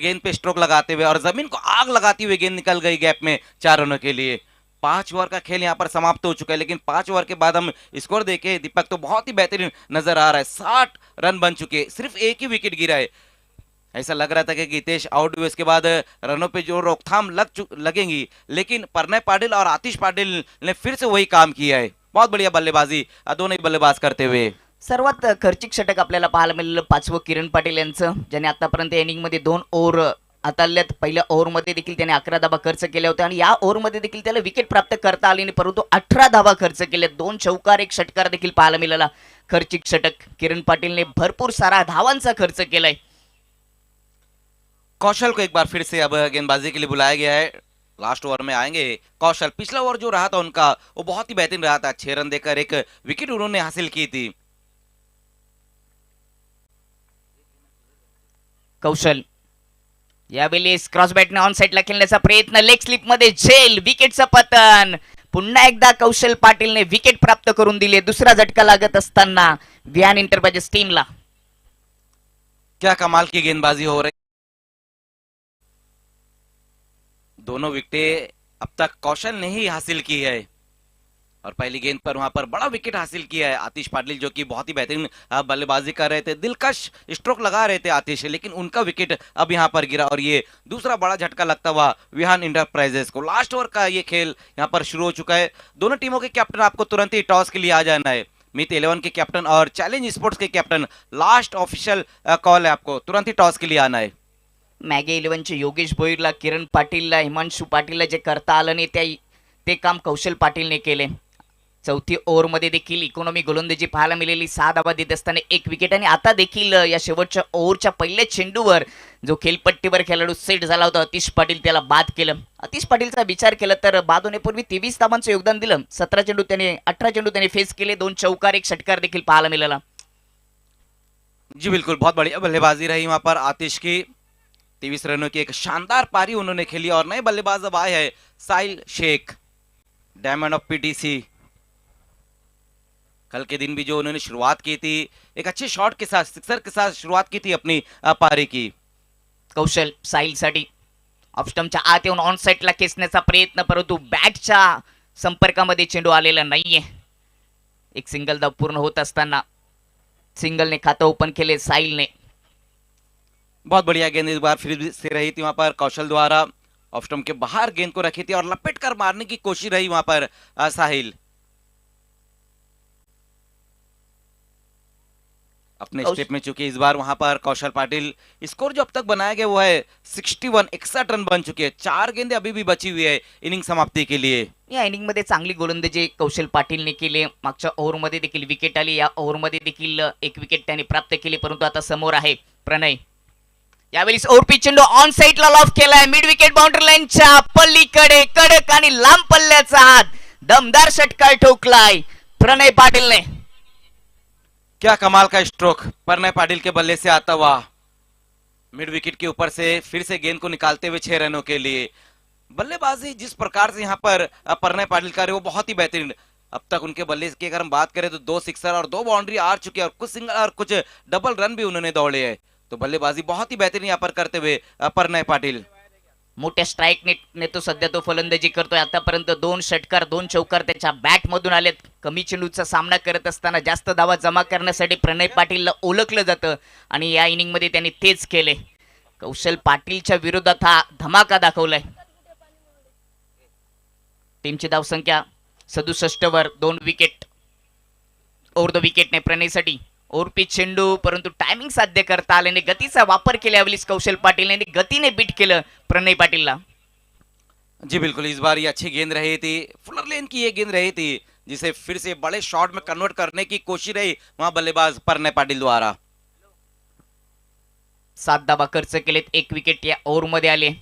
Speaker 1: गेंद पे स्ट्रोक लगाते हुए और जमीन को आग लगाती हुई गेंद निकल गई गैप में 4 रनों के लिए। 5 ओवर का खेल यहाँ पर समाप्त हो चुका है, लेकिन 5 ओवर के बाद हम स्कोर देखें दीपक तो बहुत ही बेहतरीन नजर आ रहा है। 60 रन बन चुके, सिर्फ 1 ही विकेट गिरा है। ऐसा लग रहा था कि गीतेश आउट हुए, इसके बाद रनों पे जो रोकथाम लगेंगी, लेकिन प्रणय पाटिल और आतिश पाटिल ने फिर से वही काम किया है। बहुत बढ़िया बल्लेबाजी दोनों ही बल्लेबाज करते हुए।
Speaker 3: सर्वात खर्चिक षटक आपल्याला पाहायला मिळालं पाचवं किरण पाटील यांचं, ज्याने आतापर्यंत या इनिंगमध्ये 2 ओव्हर हाताळल्यात. पहिल्या ओव्हरमध्ये देखील त्याने 11 धावा खर्च केल्या होत्या आणि या ओव्हरमध्ये देखील त्याला विकेट प्राप्त करता आली नाही, परंतु 18 धावा खर्च केल्या. 2 चौकार 1 षटकार देखील पाहायला मिळाला. खर्चिक षटक किरण पाटीलने भरपूर सारा धावांचा खर्च केलाय.
Speaker 1: कौशल को एक बार फिर से अब गेंदबाजी के लिए बुलाया गया है। लास्ट ओवर में आएंगे कौशल। पिछला ओवर जो रहा था उनका वो बहुत ही बेहतरीन रहा था, 6 रन देकर एक विकेट उन्होंने हासिल की थी।
Speaker 3: कौशल यावेळेस क्रॉस बॅटने ऑन साइडला खेळण्याचा प्रयत्न, लेग स्लिप मध्ये झेल, विकेटचं पतन. पुन्हा एकदा कौशल पाटीलने विकेट प्राप्त करून दिले. दुसरा झटका लागत असताना विहान एंटरप्राइजेस टीमला.
Speaker 1: क्या कमाल की गेंदबाजी हो रही, दोनों विकेटें अब तक कौशल ने ही हासिल की है और पहली गेंद पर वहां पर बड़ा विकेट हासिल किया है आतिश पाटिल, जो कि बहुत ही बेहतरीन बल्लेबाजी कर रहे थे, दिलकश स्ट्रोक लगा रहे थे आतिश, लेकिन उनका विकेट अब यहां पर गिरा और ये दूसरा बड़ा झटका लगता हुआ विहान इंटरप्राइजेस को। लास्ट ओवर का ये खेल यहां पर शुरू हो चुका है। दोनों टीमों के कैप्टन आपको तुरंत ही टॉस के लिए आ जाना है। मीत 11 के कैप्टन और चैलेंज स्पोर्ट्स के कैप्टन, लास्ट ऑफिशियल कॉल है, आपको तुरंत ही टॉस के लिए आना है।
Speaker 3: मॅगे 11चे योगेश भोईरला, किरण पाटीलला, हिमांशू पाटीलला जे करता आलं नाही ते काम कौशल पाटीलने केले. चौथी ओव्हरमध्ये देखील इकॉनॉमी गोलंदाजी पाहायला मिळाली. 6 धावा देत असताना 1 विकेट आणि आता देखील या शेवटच्या ओव्हरच्या पहिल्या चेंडूवर जो खेलपट्टीवर खेळाडू सेट झाला होता आतिश पाटील, त्याला बाद केलं. आतिश पाटीलचा विचार केला तर बाद होण्यापूर्वी 23 धावांचं योगदान दिलं. 18 चेंडू त्याने फेस केले. 2 चौकार 1 षटकार देखील पाहायला मिळाला.
Speaker 1: जी बिल्कुल, बहुत बढ़िया बल्लेबाजी रही वहां पर आतिश की। 23 रनों की एक शानदार पारी उन्होंने खेली और नए बल्लेबाज अब आए हैं साहिल शेख, डायमंड ऑफ पीटीसी। कल के दिन भी जो उन्होंने शुरुआत की थी एक अच्छे शॉट के साथ, सिक्सर के साथ शुरुआत की थी अपनी पारी की।
Speaker 3: कौशल साहिलसाठी ऑफ स्टंपच्या आत येऊन ऑन साइडला खेचण्याचा प्रयत्न, परंतु बॅटच्या संपर्कामध्ये चेंडू आलेला नाहीये. एक सिंगल धाव पूर्ण होत असताना सिंगलने खातं ओपन केले साहिलने.
Speaker 1: बहुत बढ़िया गेंद इस बार फिर से रही थी वहां पर कौशल द्वारा, ऑफ स्टंप के बाहर गेंद को रखी थी और लपेट कर मारने की कोशिश रही वहां पर साहिल। अपने स्टेप में चुके इस बार वहां पर कौशल पाटिल। स्कोर जो अब तक बनाया गया वो है 61, 61 रन बन चुके हैं। 4 गेंदें अभी भी बची हुई है इनिंग समाप्ति के लिए।
Speaker 3: या इनिंग मध्ये चांगली गोलंदाजी कौशल पाटीलने केली. मागच्या ओव्हरमध्ये देखील विकेट आली, या ओव्हरमध्ये देखील 1 विकेट त्याने प्राप्त केली, परंतु आता समोर आहे प्रणय. यावेळी ओव्हर चेंडू ऑन साइडला लॉफ केलाय, मिड विकेट बाउंड्री लाईनच्या पलीकडे कडक आणि लांब पल्ल्याचा हात, दमदार षटकार ठोकलाय प्रणय पाटीलने.
Speaker 1: क्या कमाल का स्ट्रोक प्रणय पाटिल के बल्ले से आता हुआ, मिड विकेट के ऊपर से फिर से गेंद को निकालते हुए 6 रनों के लिए। बल्लेबाजी जिस प्रकार से यहाँ पर प्रणय पाटिल कर रहे वो बहुत ही बेहतरीन। अब तक उनके बल्ले की अगर हम बात करें तो 2 सिक्सर और 2 बाउंड्री आ चुकी है और कुछ सिंगल और कुछ डबल रन भी उन्होंने दौड़े हैं। तो बल्लेबाजी बहुत ही बेहतरीन यहाँ पर करते हुए प्रणय पाटिल।
Speaker 3: मोठ्या स्ट्राइक ने तो सध्या तो फलंदाजी करतोय. आतापर्यंत 2 षटकार 2 चौकार त्याच्या बॅट मधून आलेत. कमी चेंडूचा सामना करत असताना जास्त धावा जमा करण्यासाठी प्रणय पाटीलला ओळखलं जातं आणि या इनिंग मध्ये त्यांनी तेच केले. कौशल पाटीलच्या विरोधात हा धमाका दाखवलाय. टीमची धावसंख्या 67 वर 2 विकेट ओव्हर द विकेटने प्रणयसाठी. ओरपी चेंडू, परंतु टायमिंग साध्य करता आल्याने गतीचा वापर केल्यावेळी कौशल पाटील यांनी गतीने बीट केलं प्रणय पाटीलला.
Speaker 1: जी बिल्कुल, इस बार ये अच्छी गेंद रही थी, फुलर लेन की ये गेंद रही थी जिसे फिर से बड़े शॉट में कन्वर्ट करने की कोशिश रही वहां बल्लेबाज प्रणय पाटिल द्वारा।
Speaker 3: 7 धावा खर्च केलेत, 1 विकेट या ओव्हर मध्ये आले.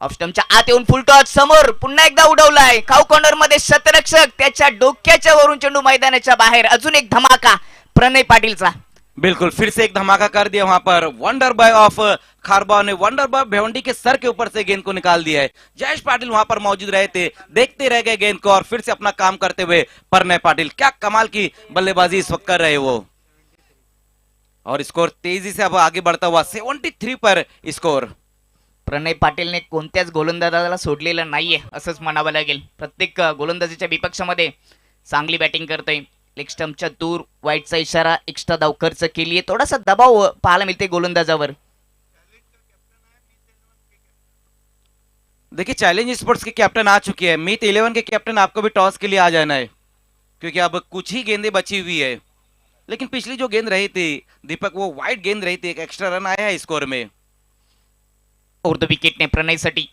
Speaker 3: ऑफ स्टंपच्या आत येऊन फुल टॉस समोर पुन्हा एकदा उडवलाय. खाऊ कॉर्नर मध्ये शतरक्षक, त्याच्या डोक्याच्या वरून चेंडू मैदानाच्या बाहेर. अजून एक धमाका प्रणय पाटीलचा.
Speaker 1: बिल्कुल, फिर से एक धमाका कर दिया वहां पर। वंडर बॉय ऑफ खारबा ने वंडर बॉय भिवंडी के सर के ऊपर से गेंद को निकाल दिया है। जयेश पाटिल वहां पर मौजूद रहे थे, देखते रह गए गेंद को और फिर से अपना काम करते हुए प्रणय पाटिल। क्या कमाल की बल्लेबाजी इस वक्त कर रहे वो, और स्कोर तेजी से अब आगे बढ़ता हुआ 73 पर स्कोर।
Speaker 3: प्रणय पाटीलने कोणत्याच गोलंदाजाला सोडलेलं नाहीये असंच म्हणावं लागेल. प्रत्येक गोलंदाजीच्या विपक्षामध्ये चांगली बॅटिंग करतोय. लेग स्टंपच्या दूर वाईटचा इशारा, एक्स्ट्रा धाव खर्च केली आहे. थोडासा दबाव पाहायला मिळते गोलंदाजावर.
Speaker 1: देखिए चैलेंज स्पोर्ट्स के कैप्टन आ चुके हैं। मीत 11 के कैप्टन, आपको भी टॉस के लिए आ जाना है। क्योंकि अब कुछ ही गेंदें बची हुई है। लेकिन पिछली जो गेंद रही थी दीपक, वो वाइड गेंद रही थी, एक एक्स्ट्रा रन आया है स्कोर में।
Speaker 3: उर्द विकेटने प्रणयसाठी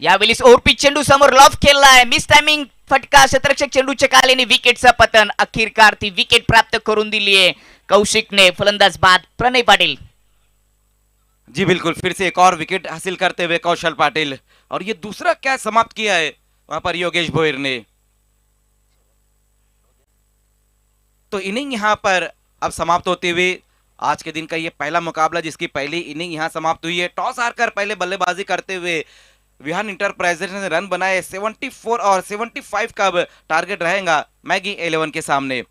Speaker 3: यावेळेस ओरपी चेंडू समोर लॉफ खेळलाय, मिस टायमिंग फटका, शतरक्षक चेंडूच्या कालेने विकेटचं पतन, अखेरकार ती विकेट प्राप्त करून दिली आहे कौशिकने, फलंदाज बाद प्रणय पाटील।
Speaker 1: जी बिल्कुल, फिर से एक और विकेट हासिल करते हुए कौशल पाटिल, और ये दूसरा कैच समाप्त किया है वहां पर योगेश भोयर ने। तो इनिंग यहां पर अब समाप्त होते हुए आज के दिन का ये पहला मुकाबला, जिसकी पहली इनिंग यहां समाप्त हुई है। टॉस हारकर पहले बल्लेबाजी करते हुए विहान इंटरप्राइजेज ने रन बनाए 74 और 75 का अब टारगेट रहेगा मैगी 11 के सामने।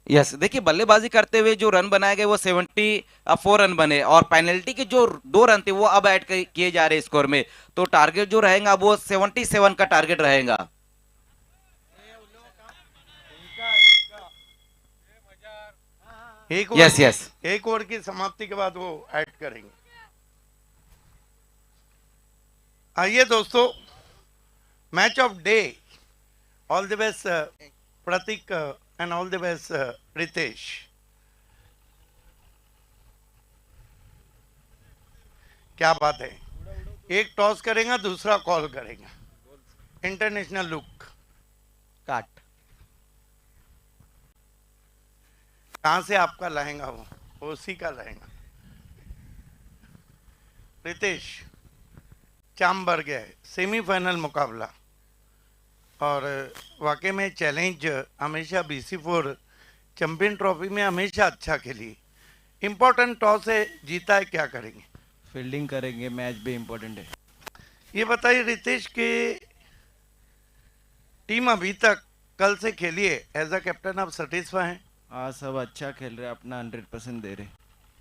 Speaker 1: यस, देखिए बल्लेबाजी करते हुए जो रन बनाए गए वो 74 रन बने, और पेनल्टी के जो 2 रन थे वो अब ऐड किए जा रहे हैं स्कोर में। तो टारगेट जो रहेगा वो 77 का टारगेट रहेगा। यस यस,
Speaker 2: एक ओवर की समाप्ति के बाद वो ऐड करेंगे। आइए दोस्तों, match of day, all the best Pratik and all the best Ritesh. क्या बात है, एक टॉस करेगा दूसरा कॉल करेगा, इंटरनेशनल लुक।
Speaker 1: काट
Speaker 2: कहां से आपका लहंगा, वो उसी का लहंगा। रितेश, चामबर्ग है सेमीफाइनल मुकाबला, और वाकई में चैलेंज हमेशा BC4 चैंपियन ट्रॉफी में हमेशा अच्छा खेली। इम्पोर्टेंट टॉस है, जीता है, क्या करेंगे?
Speaker 4: फील्डिंग करेंगे, मैच भी इम्पोर्टेंट है।
Speaker 2: ये बताइए रितेश कि टीम अभी तक कल से खेली है, एज अ कैप्टन आप सेटिस्फाई हैं?
Speaker 4: हाँ, सब अच्छा खेल रहे, अपना 100% दे रहे।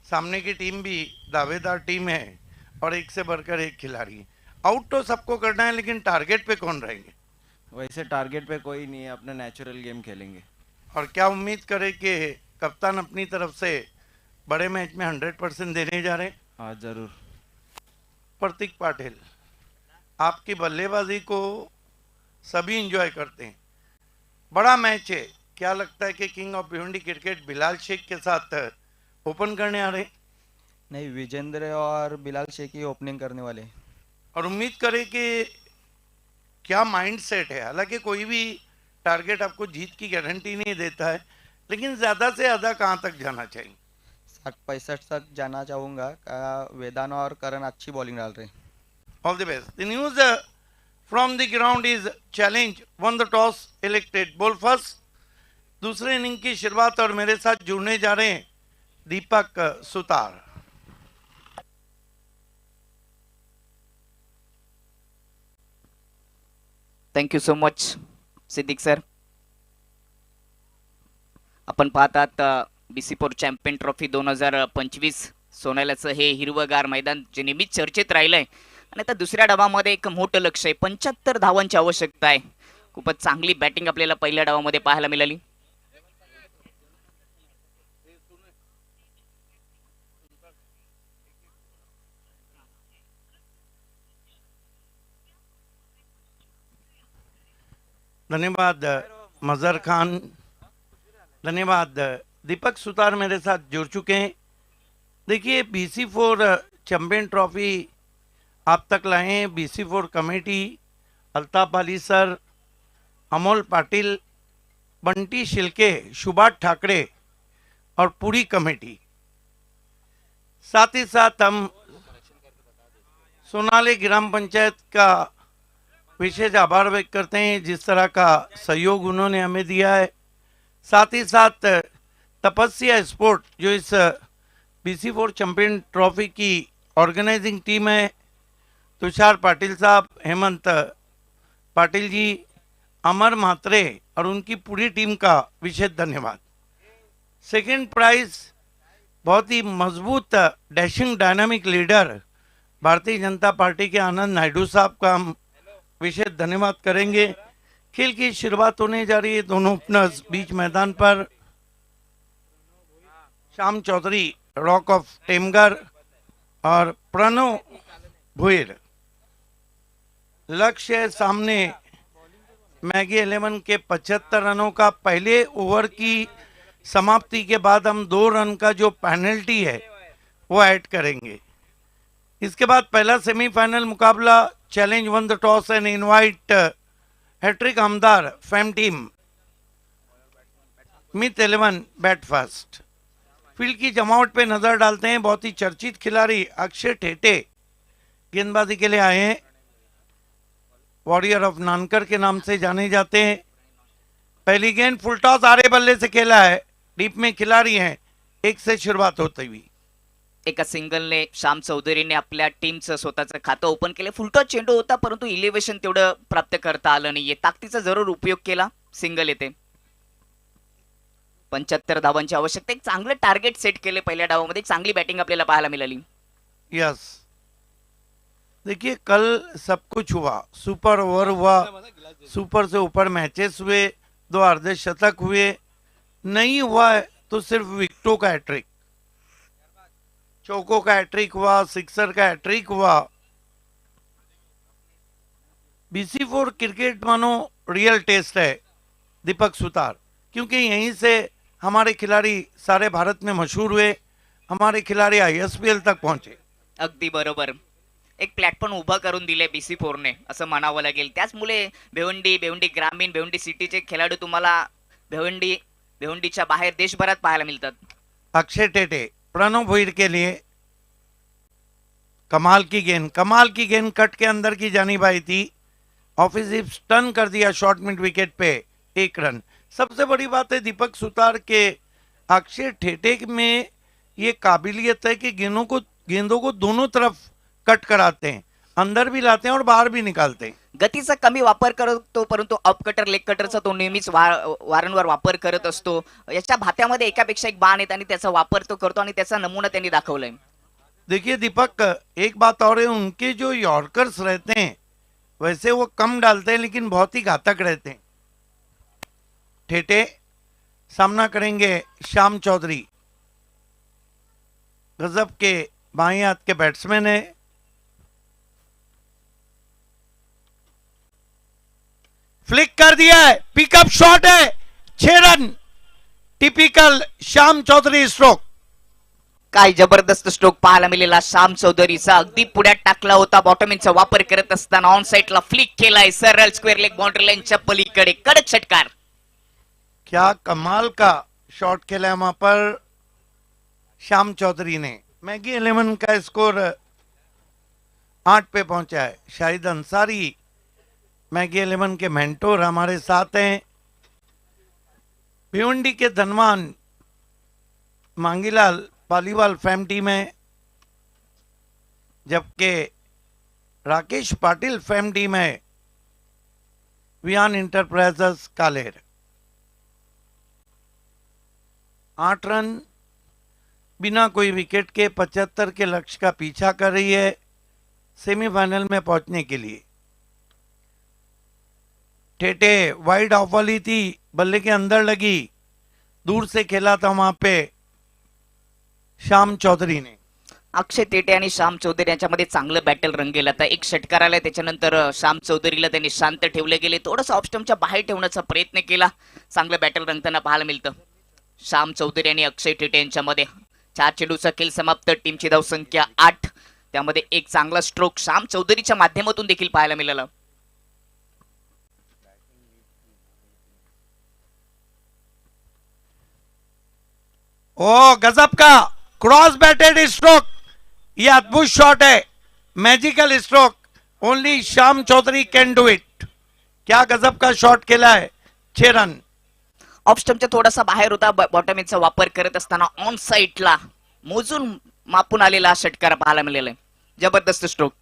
Speaker 2: सामने की टीम भी दावेदार टीम है और एक से बढ़कर एक खिलाड़ी है। आउट तो सबको करना है, लेकिन टारगेट पे कौन रहेंगे?
Speaker 4: वैसे टारगेट पे कोई नहीं है, अपना नेचुरल गेम खेलेंगे।
Speaker 2: और क्या उम्मीद करें कि कप्तान अपनी तरफ से बड़े मैच में 100% देने जा रहे हैं?
Speaker 4: हाँ जरूर।
Speaker 2: प्रतीक पाटिल, आपकी बल्लेबाजी को सभी एंजॉय करते हैं, बड़ा मैच है, क्या लगता है कि king of Bhiwandi cricket Bilal Shaikh के साथ ओपन करने आ रहे हैं?
Speaker 5: नहीं, विजेंद्र और बिलाल शेख ही ओपनिंग करने वाले हैं।
Speaker 2: और उम्मीद करें कि क्या माइंड सेट है? हालांकि कोई भी टारगेट आपको जीत की गारंटी नहीं देता है, लेकिन ज़्यादा से ज़्यादा कहाँ तक जाना चाहिए?
Speaker 5: 60-65 तक जाना चाहूँगा। वेदान और करण अच्छी बॉलिंग डाल रहे हैं।
Speaker 2: All the best. The news from the ground is Challenge won the toss elected ball first. दूसरे इनिंग की शुरुआत और मेरे साथ जुड़ने जा रहे हैं Deepak Sutar.
Speaker 3: Thank you so much Siddique sir. आपण पाहतात BC4 चॅम्पियन ट्रॉफी 2025 सोनाल्याचं हे हिरवगार मैदान जे नेहमीच चर्चेत राहिलंय, आणि आता दुसऱ्या डावामध्ये एक मोठं लक्ष आहे, 75 धावांची आवश्यकता आहे। खूपच चांगली बॅटिंग आपल्याला पहिल्या डावामध्ये पाहायला मिळाली।
Speaker 2: धन्यवाद मजहर खान, धन्यवाद। दीपक सुतार मेरे साथ जुड़ चुके हैं। देखिए, BC4 चैंपियन ट्रॉफी आप तक लाए हैं BC4 committee, Altaf Ali sir, Amol Patil, Bunty Shilke, Subhash Thackeray और पूरी कमेटी। साथ ही साथ हम सोनाली ग्राम पंचायत का विशेष आभार व्यक्त करते हैं, जिस तरह का सहयोग उन्होंने हमें दिया है। साथ ही साथ तपस्या स्पोर्ट जो इस BC4 चैंपियन ट्रॉफी की ऑर्गेनाइजिंग टीम है, तुषार पाटिल साहब, हेमंत पाटिल जी, अमर म्हात्रे और उनकी पूरी टीम का विशेष धन्यवाद। सेकंड प्राइज बहुत ही मजबूत dashing dynamic leader Bharatiya Janata party के आनंद नायडू साहब का हम विशेष धन्यवाद करेंगे। खेल की शुरुआत होने जा रही है। दोनों ओपनर्स बीच मैदान पर, श्याम चौधरी रॉक ऑफ टेमगर और प्रणव भुईर। लक्ष्य है सामने मैगी 11 के 75 रनों का। पहले ओवर की समाप्ति के बाद हम 2 रन का जो पेनल्टी है वो ऐड करेंगे। इसके बाद पहला सेमीफाइनल मुकाबला, Challenge won the toss and invite hattrick Hamdar fame team मिथ 11 बैट फर्स्ट। फील्ड की जमावट पे नजर डालते हैं। बहुत ही चर्चित खिलाड़ी अक्षय ठेटे गेंदबाजी के लिए आए हैं। वॉरियर ऑफ नानकर के नाम से जाने जाते हैं। पहली गेंद फुल टॉस आरे बल्ले से खेला है। डीप में खिलाड़ी हैं। 1 से शुरुआत होती हुई
Speaker 3: एका सिंगलने श्याम चौधरीने आपल्या टीमचं स्वतःचं खातं ओपन केलं. फुलटॉस चेंडू होता परंतु इलेव्हेशन तेवढं प्राप्त करता आलं नाहीये. ताकदीचा जरूर उपयोग केला. सिंगल येते. 75 धावांची आवश्यकता. एक चांगलं टार्गेट सेट केले पहिल्या डावामध्ये. एक चांगली बॅटिंग आपल्याला पाहायला मिळाली.
Speaker 2: यस, देखिए कल सब कुछ हुआ। सुपर ओवर हुआ, सुपर से ऊपर मैचेस हुए, 2 अर्धशतक हुए। नहीं हुआ है तो सिर्फ विकेटों का हैट्रिक, चौकों का हैट्रिक हुआ, सिक्सर का हैट्रिक हुआ। BC4 क्रिकेट मानो रियल टेस्ट है दीपक सुतार, क्योंकि यहीं से हमारे खिलाड़ी सारे भारत में मशहूर हुए। हमारे खिलाड़ी ISPL तक पहुंचे।
Speaker 3: अगदी बरोबर. एक प्लॅटफॉर्म उभा करून दिले BC4 ने असं म्हणावं लागेल. त्याचमुळे भिवंडी ग्रामीण, भिवंडी सिटीचे खेळाडू तुम्हाला भिवंडीच्या बाहेर देशभरात पाहायला मिळतात.
Speaker 2: अक्षय टेटे प्रणव भुईर के लिए कमाल की गेंद कट के अंदर की जानिब आई थी। ऑफिसिव स्टन कर दिया शॉर्ट मिड विकेट पे, 1 रन। सबसे बड़ी बात है दीपक सुतार के अक्षय ठेटे में ये काबिलियत है कि गेंदों को दोनों तरफ कट कराते हैं, अंदर भी लाते हैं और बाहर भी निकालते हैं।
Speaker 3: गतीचा कमी वापर करतो परंतु अप कटर लेग कटरचा तो नेहमीच वारंवार वापर करत असतो. याच्या भात्यामध्ये एकापेक्षा एक बाण आहेत आणि त्याचा वापर तो करतो आणि त्याचा नमुना त्यांनी दाखवलाय.
Speaker 2: देखिए दीपक, एक बात और है, उनके जो यॉर्कर्स रहते हैं वैसे वो कम डालते हैं लेकिन बहुत ही घातक रहते हैं। ठेटे सामना करेंगे श्याम चौधरी, गजब के बाएं हाथ के बैट्समैन है। फ्लिक कर दिया है, पिकअप शॉट है, 6 run. Typical Shyam Chaudhary stroke.
Speaker 3: काय जबरदस्त स्ट्रोक पाहायला मिळाला श्याम चौधरीचा. अगदी पुढ्यात टाकला होता. बॉटमिनचा वापर करत असताना ऑन साइडला फ्लिक केलाय सरळ स्क्वेअर लेग बाउंड्री लाईनच्या पलीकडे. कडक षटकार.
Speaker 2: क्या कमाल का शॉट खेला है वहां पर श्याम चौधरी ने। मैगी 11 का स्कोर 8 पे पहुंचा है। शाहिद अंसारी मैगी 11 के मेंटोर हमारे साथ हैं। भिवंडी के धनवान मांगीलाल पालीवाल फैम टीम है, जबकि राकेश पाटिल फैम टीम है वियान इंटरप्राइजेस कालेर। 8 रन बिना कोई विकेट के 75 के लक्ष्य का पीछा कर रही है सेमीफाइनल में पहुंचने के लिए। ठेटे वाइड ऑफ वाली थी, बल्ले के अंदर लगी, दूर से खेला था वहां पे श्याम चौधरी ने।
Speaker 3: अक्षय टेटे आणि श्याम चौधरी यांच्यामध्ये चांगलं बॅटल रंगेल. आता एक षटकार आला, त्याच्यानंतर श्याम चौधरीला त्यांनी शांत ठेवले गेले. थोडंसं ऑफस्टमच्या बाहेर ठेवण्याचा प्रयत्न केला. चांगलं बॅटल रंगताना पाहायला मिळतं. श्याम चौधरी आणि अक्षय टेटे यांच्यामध्ये 4 चेंडूचा खेळ समाप्त. टीमची धावसंख्या 8. त्यामध्ये एक चांगला स्ट्रोक श्याम चौधरीच्या माध्यमातून देखील पाहायला मिळाला.
Speaker 2: ओ गजब का क्रॉस बैटेड स्ट्रोक, ये अद्भुत शॉट है, magical stroke. Only Shyam Chaudhary can do it. क्या गजब का शॉट खेला है, 6 रन।
Speaker 3: ऑफस्टमच्या थोडासा बाहेर होता. बॉटमिनचा वापर करत असताना ऑन साइडला मोजून मापून आलेला षटकार पाहायला मिळाला. जबरदस्त स्ट्रोक.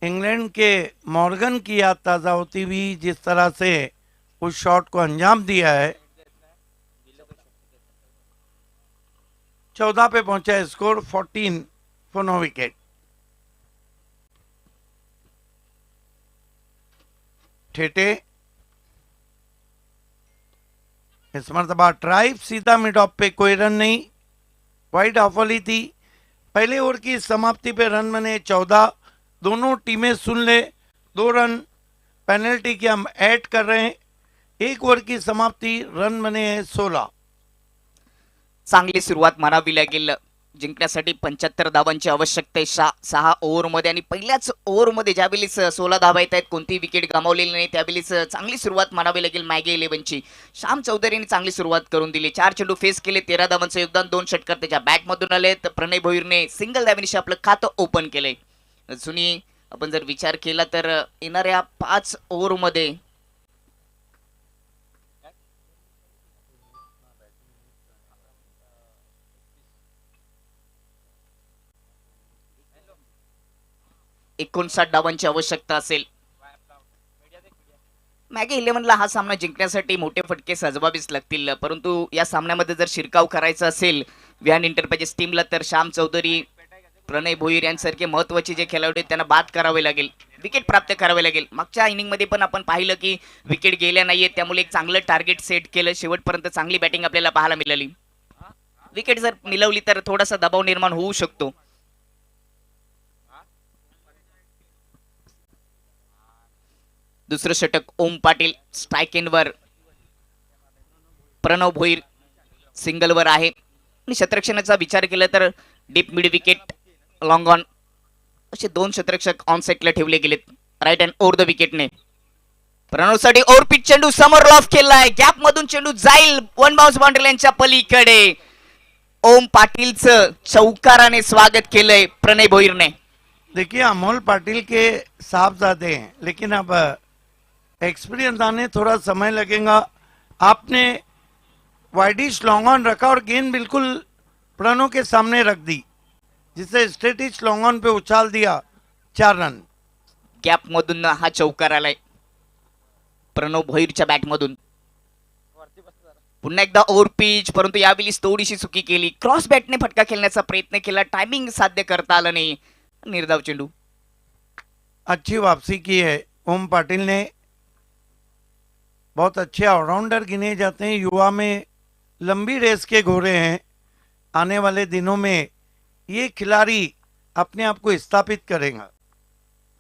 Speaker 2: इंग्लैंड के मॉर्गन की याद ताजा होती हुई जिस तरह से उस शॉट को अंजाम दिया है। 14 पे पहुंचा है स्कोर, 14 फॉर नो विकेट। ठेटे, इस मरतबा ट्राइब सीधा मिड ऑफ पे, कोई रन नहीं, वाइड ऑफली थी। पहले ओवर की समाप्ति पे रन बने 14। दोनों टीमें सुन ले, 2 रन पेनल्टी के हम ऐड कर रहे हैं। एक ओवर की समाप्ति, रन बने हैं 16।
Speaker 3: चांगली सुरुवात म्हणावी लागेल जिंकण्यासाठी 75 धावांची आवश्यकता आहे 6 ओव्हरमध्ये आणि पहिल्याच ओव्हरमध्ये ज्यावेळेस 16 धावा येत आहेत, कोणती विकेट गमावलेली नाही, त्यावेळेस चांगली सुरुवात म्हणावी लागेल मॅगी 11ची। श्याम चौधरीने चांगली सुरुवात करून दिली, 4 चेंडू फेस केले, 13 धावांचं योगदान, 2 षटकार त्याच्या बॅटमधून आले। प्रणय भोईरने सिंगल धावेनिशी आपलं खातं ओपन केलंय। जुनी आपण जर विचार केला तर येणाऱ्या 5 ओव्हरमध्ये एकोणसाठ धावांची आवश्यकता असेल। मॅगी 11ला हा सामना जिंकण्यासाठी मोठे फटके सजवावेच लागतील, परंतु या सामन्यामध्ये जर शिरकाव करायचा असेल विहान एंटरप्राइजेस टीमला तर श्याम चौधरी, प्रणय भोईर यांसारखे महत्त्वाचे जे खेळाडू आहेत त्यांना बाद करावे लागेल, विकेट प्राप्त करावे लागेल। मागच्या इनिंग मध्ये पण आपण पाहिलं की विकेट गेल्या नाहीयेत, त्यामुळे एक चांगलं टार्गेट सेट केलं, शेवटपर्यंत चांगली बॅटिंग आपल्याला पाहायला मिळाली। विकेट जर मिळवली तर थोडासा दबाव निर्माण होऊ शकतो। दुसरं षटक ओम पाटील स्ट्राइक एंडवर, प्रणव भोईर सिंगलवर आहे आणि क्षेत्ररक्षणाचा विचार केला तर deep mid wicket, long on असे 2 क्षेत्ररक्षक ऑन साइडला ठेवले गेलेत राईट हँड ओव्हर द विकेटने। प्रणवसाठी ओव्हर पिच चेंडू समोर लॉफ केलाय, गॅप मधून चेंडू जाईल वन बाउन्स बाउंड्री लाईनच्या पलीकडे। ओम पाटीलचं चौकाराने स्वागत केलंय प्रणय भोईरने।
Speaker 2: देखिए अमोल पाटिल के साहबजादे हैं, लेकिन अब एक्सपीरियंस आने थोड़ा समय लगेगा। आपने वाइडिश लॉन्ग ऑन रखा और गेंद बिल्कुल प्रणव के सामने रख दी, जिसे स्ट्रेटिश लॉन्ग ऑन पे उछाल दिया, 4 रन।
Speaker 3: गॅप मधून हा चौकार आलाय प्रणव भोईरच्या बॅट मधून। पुन्हा एकदा ओव्हर पिच, परंतु यावेळी थोडीशी चुकी केली, क्रॉस बॅटने फटका खेळण्याचा प्रयत्न केला, टायमिंग साध्य करता आलं नाही, निर्धाव चेंडू।
Speaker 2: अच्छी वापसी की है ओम पाटिल ने, बहुत अच्छे ऑलराउंडर गिने जाते हैं, युवा में लंबी रेस के घोड़े हैं। आने वाले दिनों में ये खिलाड़ी अपने आप को स्थापित करेगा।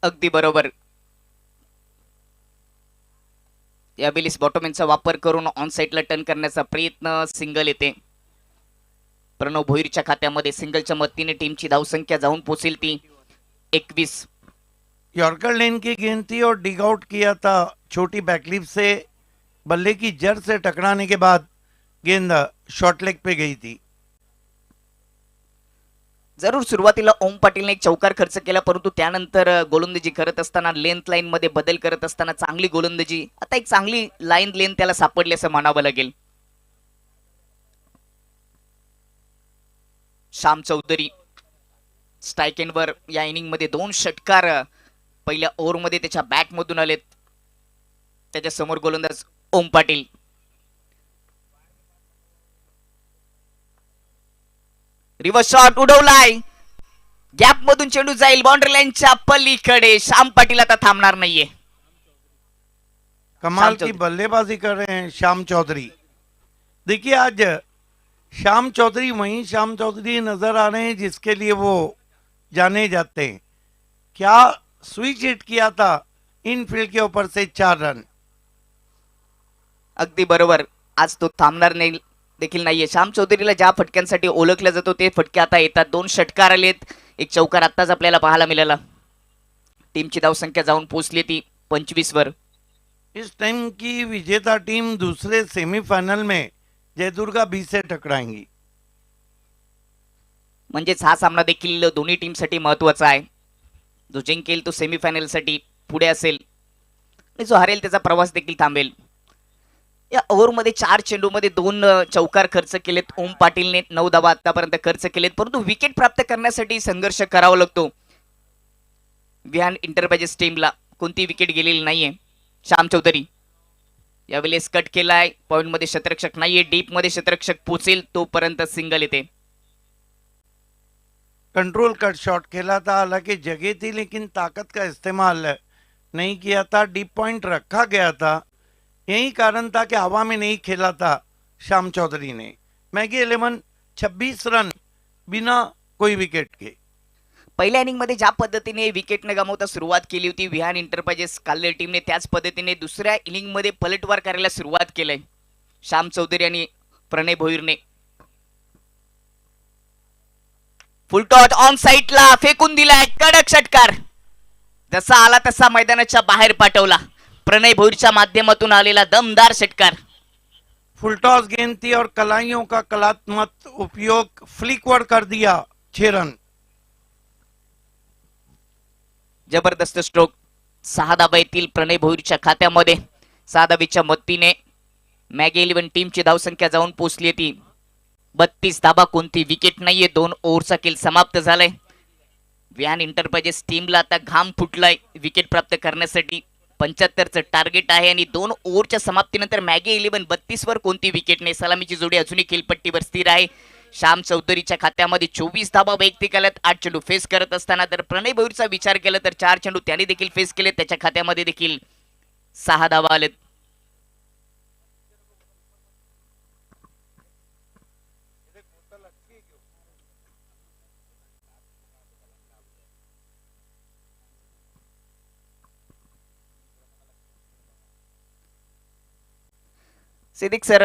Speaker 3: अगदी बरोबर। यावेळी बॉटमॅनचा वापर करून ऑन साइडला टर्न करण्याचा प्रयत्न, सिंगल येते प्रणव भोईरच्या खात्यामध्ये। सिंगलच्या मदतीने टीमची धावसंख्या जाऊन पोहोचेल ती 21।
Speaker 2: यॉर्कर लेन की गेंद थी और डिग आउट किया था छोटी बैकलिप से, बल्ले की जड़ से टकराने के बाद गेंद शॉर्ट लेग पे गई थी।
Speaker 3: जरूर सुरुवातीला ओम पाटीलने एक चौकार खर्च केला, परंतु त्यानंतर गोलंदाजी करत असताना लेंथ लाईन मध्ये बदल करत असताना चांगली गोलंदाजी, आता एक चांगली लाईन लेंथ त्याला सापडली असं म्हणावं लागेल। श्याम चौधरी स्ट्राइक एंडवर, या इनिंग मध्ये 2 षटकार पहिल्या ओव्हर मध्ये त्याच्या बॅट मधून आलेत। त्याच्या समोर गोलंदाज ओम पाटील। रिव्हर्स शॉट उडवलाय, गॅप मधून चेंडू जाईल बाउंड्री लाईनच्या पलीकडे। श्याम पाटील आता थांबणार नाहीये।
Speaker 2: कमाल
Speaker 3: श्याम
Speaker 2: की
Speaker 3: चौधरी।
Speaker 2: बल्लेबाजी कर रहे हैं श्याम चौधरी। देखिए आज श्याम चौधरी वही श्याम चौधरी नजर आ रहे हैं जिसके लिए वो जाने जाते हैं। क्या स्विच हिट किया था इनफील्ड के ऊपर से, 4 रन।
Speaker 3: अगदी बरोबर, आज तो थांबणार नाही देखील नाहीये। श्याम चौधरीला ज्या फटक्यांसाठी ओळखलं जातो ते फटके आता येतात। 2 षटकार आलेत, एक चौकार आत्ताच आपल्याला पाहायला मिळाला। टीमची धावसंख्या जाऊन पोहोचली ती 25 वर।
Speaker 2: इस टाइम की विजेता टीम दूसरे सेमीफाइनल में जयदुर्गा बी से टकराएंगी।
Speaker 3: म्हणजेच हा सामना देखील दोन्ही टीमसाठी महत्त्वाचा आहे। जो जिंकेल तो सेमीफायनल साठी पुढे असेल आणि जो हरेल त्याचा प्रवास देखील थांबेल। या ओव्हरमध्ये 4 चेंडूमध्ये 2 चौकार खर्च केलेत ओम पाटीलने, 9 धावा आतापर्यंत खर्च केलेत, परंतु विकेट प्राप्त करण्यासाठी संघर्ष करावा लागतो विहान एंटरप्राइजेस टीमला। कोणती विकेट गेलेली नाहीये। श्याम चौधरी यावेळेस कट केलाय, पॉइंट मध्ये क्षेत्ररक्षक नाहीये, डीप मध्ये क्षेत्ररक्षक पोचेल तोपर्यंत सिंगल येते।
Speaker 2: कंट्रोल कट शॉट खेला था, हालांकि जगह थी लेकिन ताकत का इस्तेमाल नहीं किया था, डीप पॉइंट रखा गया था। यही कारण था कि हवा में नहीं खेला था श्याम चौधरी ने। मैगी 11 26 रन बिना कोई विकेट के।
Speaker 3: पहिल्या इनिंग मध्ये ज्या पद्धतीने विकेट न गमावता सुरुवात केली होती विहान इंटरप्राइजेस काल्ले टीमने, त्याच पद्धतीने दुसऱ्या इनिंग मध्ये पलटवार करायला सुरुवात केलंय श्याम चौधरी आणि प्रणय भोईरने। फुलटॉट ऑन साईडला फेकून दिलाय, कडक षटकार जसा आला तसा मैदानाच्या बाहेर पाठवला। प्रणय भोईरच्या माध्यमातून आलेला दमदार षटकार।
Speaker 2: फुलटॉस गेंद थी और कलाइयों का कलात्मक उपयोग फ्लिकवर्ड कर दिया, 6 रन।
Speaker 3: जबरदस्त स्ट्रोक 6 धावा येतील प्रणय भोईरच्या खात्यामध्ये। 6 धावेच्या मदतीने मॅगी 11 टीमची धावसंख्या जाऊन पोहोचली ती 32 धावा, कोणती विकेट नाहीये। 2 ओव्हरचा खेळ समाप्त झालाय। विहान इंटरप्राइजेस टीमला आता घाम फुटलाय विकेट प्राप्त करण्यासाठी। 75चं टार्गेट आहे आणि 2 ओव्हरच्या समाप्तीनंतर मॅगी 11 32 वर कोणती विकेट नाही। सलामीची जोडी अजूनही खेळपट्टीवर स्थिर आहे। श्याम चौधरीच्या खात्यामध्ये 24 धावा वैयक्तिक आल्यात 8 चेंडू फेस करत असताना। तर प्रणय भोईरचा विचार केला तर 4 चेंडू त्याने देखील फेस केले, त्याच्या खात्यामध्ये देखील 6 धावा आलेत। सिद्दीक सर,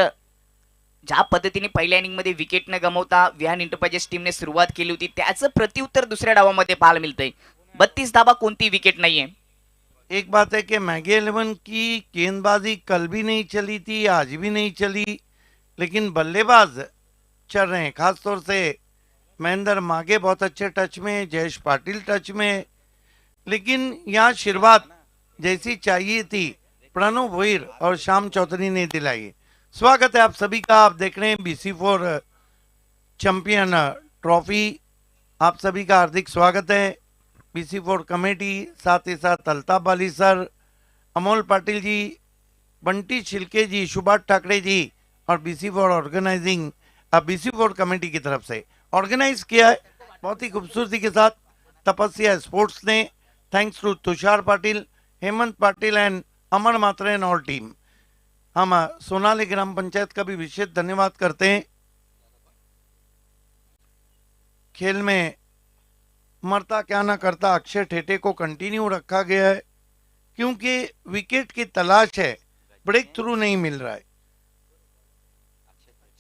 Speaker 3: ज्या पद्धतीने पहिल्या इनिंग मध्ये विकेट न गमावता विहान इंटरप्राइजेस टीमने सुरुवात केली होती त्याचं प्रत्युत्तर दुसऱ्या डावामध्ये पाहायला मिळतंय। 32 धावा, कोणती विकेट नाहीये।
Speaker 2: एक बात है कि मैगी 11 की गेंदबाजी कल भी नहीं चली थी, आज भी नहीं चली, लेकिन बल्लेबाज चल रहे हैं। खासतौर से महेंद्र मागे बहुत अच्छे टच में, जयेश पाटिल टच में, लेकिन यहाँ शुरुआत जैसी चाहिए थी प्रणव भोईर और श्याम चौधरी ने दिलाई। स्वागत है आप सभी का। आप देख रहे हैं BC4 चैंपियन ट्रॉफी। आप सभी का हार्दिक स्वागत है। BC4 कमेटी, साथ ही साथ अल्ताफ वाली सर, अमोल पाटिल जी, बंटी छिलके जी, सुभाष ठाकरे जी और BC4 ऑर्गेनाइजिंग BC4 कमेटी की तरफ से ऑर्गेनाइज किया है बहुत ही खूबसूरती के साथ तपस्या स्पोर्ट्स ने। Thanks to Tushar Patil, Hemant Patil and Amar Mhatre and all team. हम सोनाली ग्राम पंचायत का भी विशेष धन्यवाद करते हैं। खेल में मरता क्या ना करता अक्षय ठेठे को कंटिन्यू रखा गया है क्योंकि विकेट की तलाश है, ब्रेक थ्रू नहीं मिल रहा है।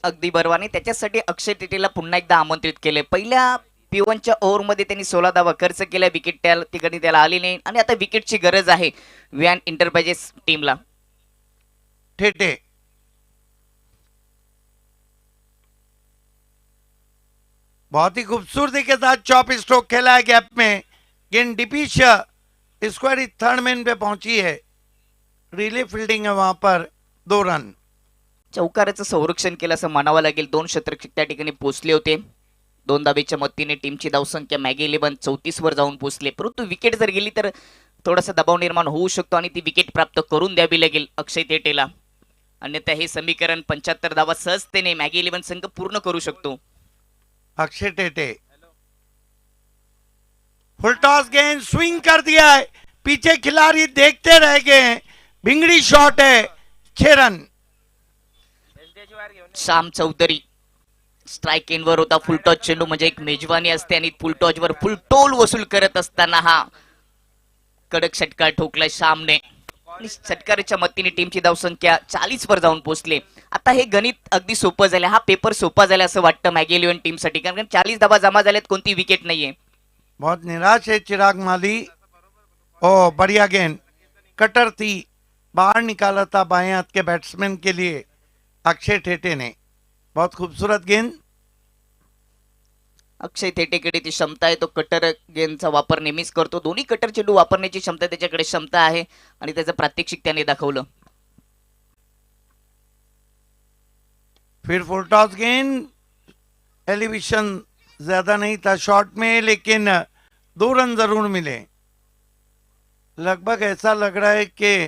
Speaker 3: अगदी बरोबर, त्याच्यासाठी अक्षय टेटेला पुन्हा एकदा आमंत्रित केले। पहिल्या P1च्या ओव्हरमध्ये त्यांनी 16 धावा खर्च केल्या, विकेट त्या ठिकाणी त्याला आली नाही आणि आता विकेटची गरज आहे विहान इंटरप्राइजेस टीमला।
Speaker 2: ठेठे बहुत ही खूबसूरती के साथ चॉप स्ट्रोक खेला है गैप में। गेंद डिपिश स्क्वायर थर्ड मैन पे पहुंची है, रिले फील्डिंग है वहां पर, 2 रन।
Speaker 3: चौकाराचं संरक्षण केलं असं म्हणावं लागेल। 2 षटरक्षक त्या ठिकाणी पोहोचले होते। 2 धावेच्या मदतीने टीमची धावसंख्या मॅगी 11 34 वर जाऊन पोहोचले, परंतु विकेट जर गेली तर थोडासा दबाव निर्माण होऊ शकतो आणि ती विकेट प्राप्त करून द्यावी लागेल अक्षय टेटेला, अन्यथा हे समीकरण 75 धावा सहजतेने मॅगी 11 संघ पूर्ण करू शकतो।
Speaker 2: अक्षय टेटे फुल टॉस गेंद स्विंग कर दिया है, पीछे खिलाड़ी देखते रह गए हैं, भिंगड़ी शॉट है, 6 रन।
Speaker 3: श्याम चौधरी स्ट्राइक एंडवर होता। फुलटॉच चेंडू म्हणजे एक मेजवानी असते आणि फुलटॉच वर फुल टोल वसूल करत असताना हा कडक षटकार ठोकलाय श्यामने आणि षटकाराच्या मदतीने टीमची धावसंख्या 40 वर जाऊन पोहोचले। आता हे गणित अगदी सोपं झालं, हा पेपर सोपा झाला असं वाटतं मॅगी 11 टीम साठी, कारण 40 धावा जमा झाल्यात, कोणती विकेट नाहीये।
Speaker 2: बहुत निराश है चिराग माली। ओ बढ़िया गेंद, कटर थी, बाहर निकाला था बाएं हाथ के बैट्समैन के लिए अक्षय ठेठे ने, बहुत खूबसूरत गेंद।
Speaker 3: अक्षय थेटेकडे ती क्षमता आहे, तो कटर गेंदचा वापर नेहमीच करतो। दोन्ही कटर चेंडू वापरण्याची क्षमता त्याच्याकडे क्षमता आहे आणि त्याचं प्रात्यक्षिक त्याने दाखवलं।
Speaker 2: फिर फुल टॉस गेंद, एलिवेशन ज्यादा नहीं था शॉट में, लेकिन 2 रन जरूर मिले। लगभग ऐसा लग रहा है कि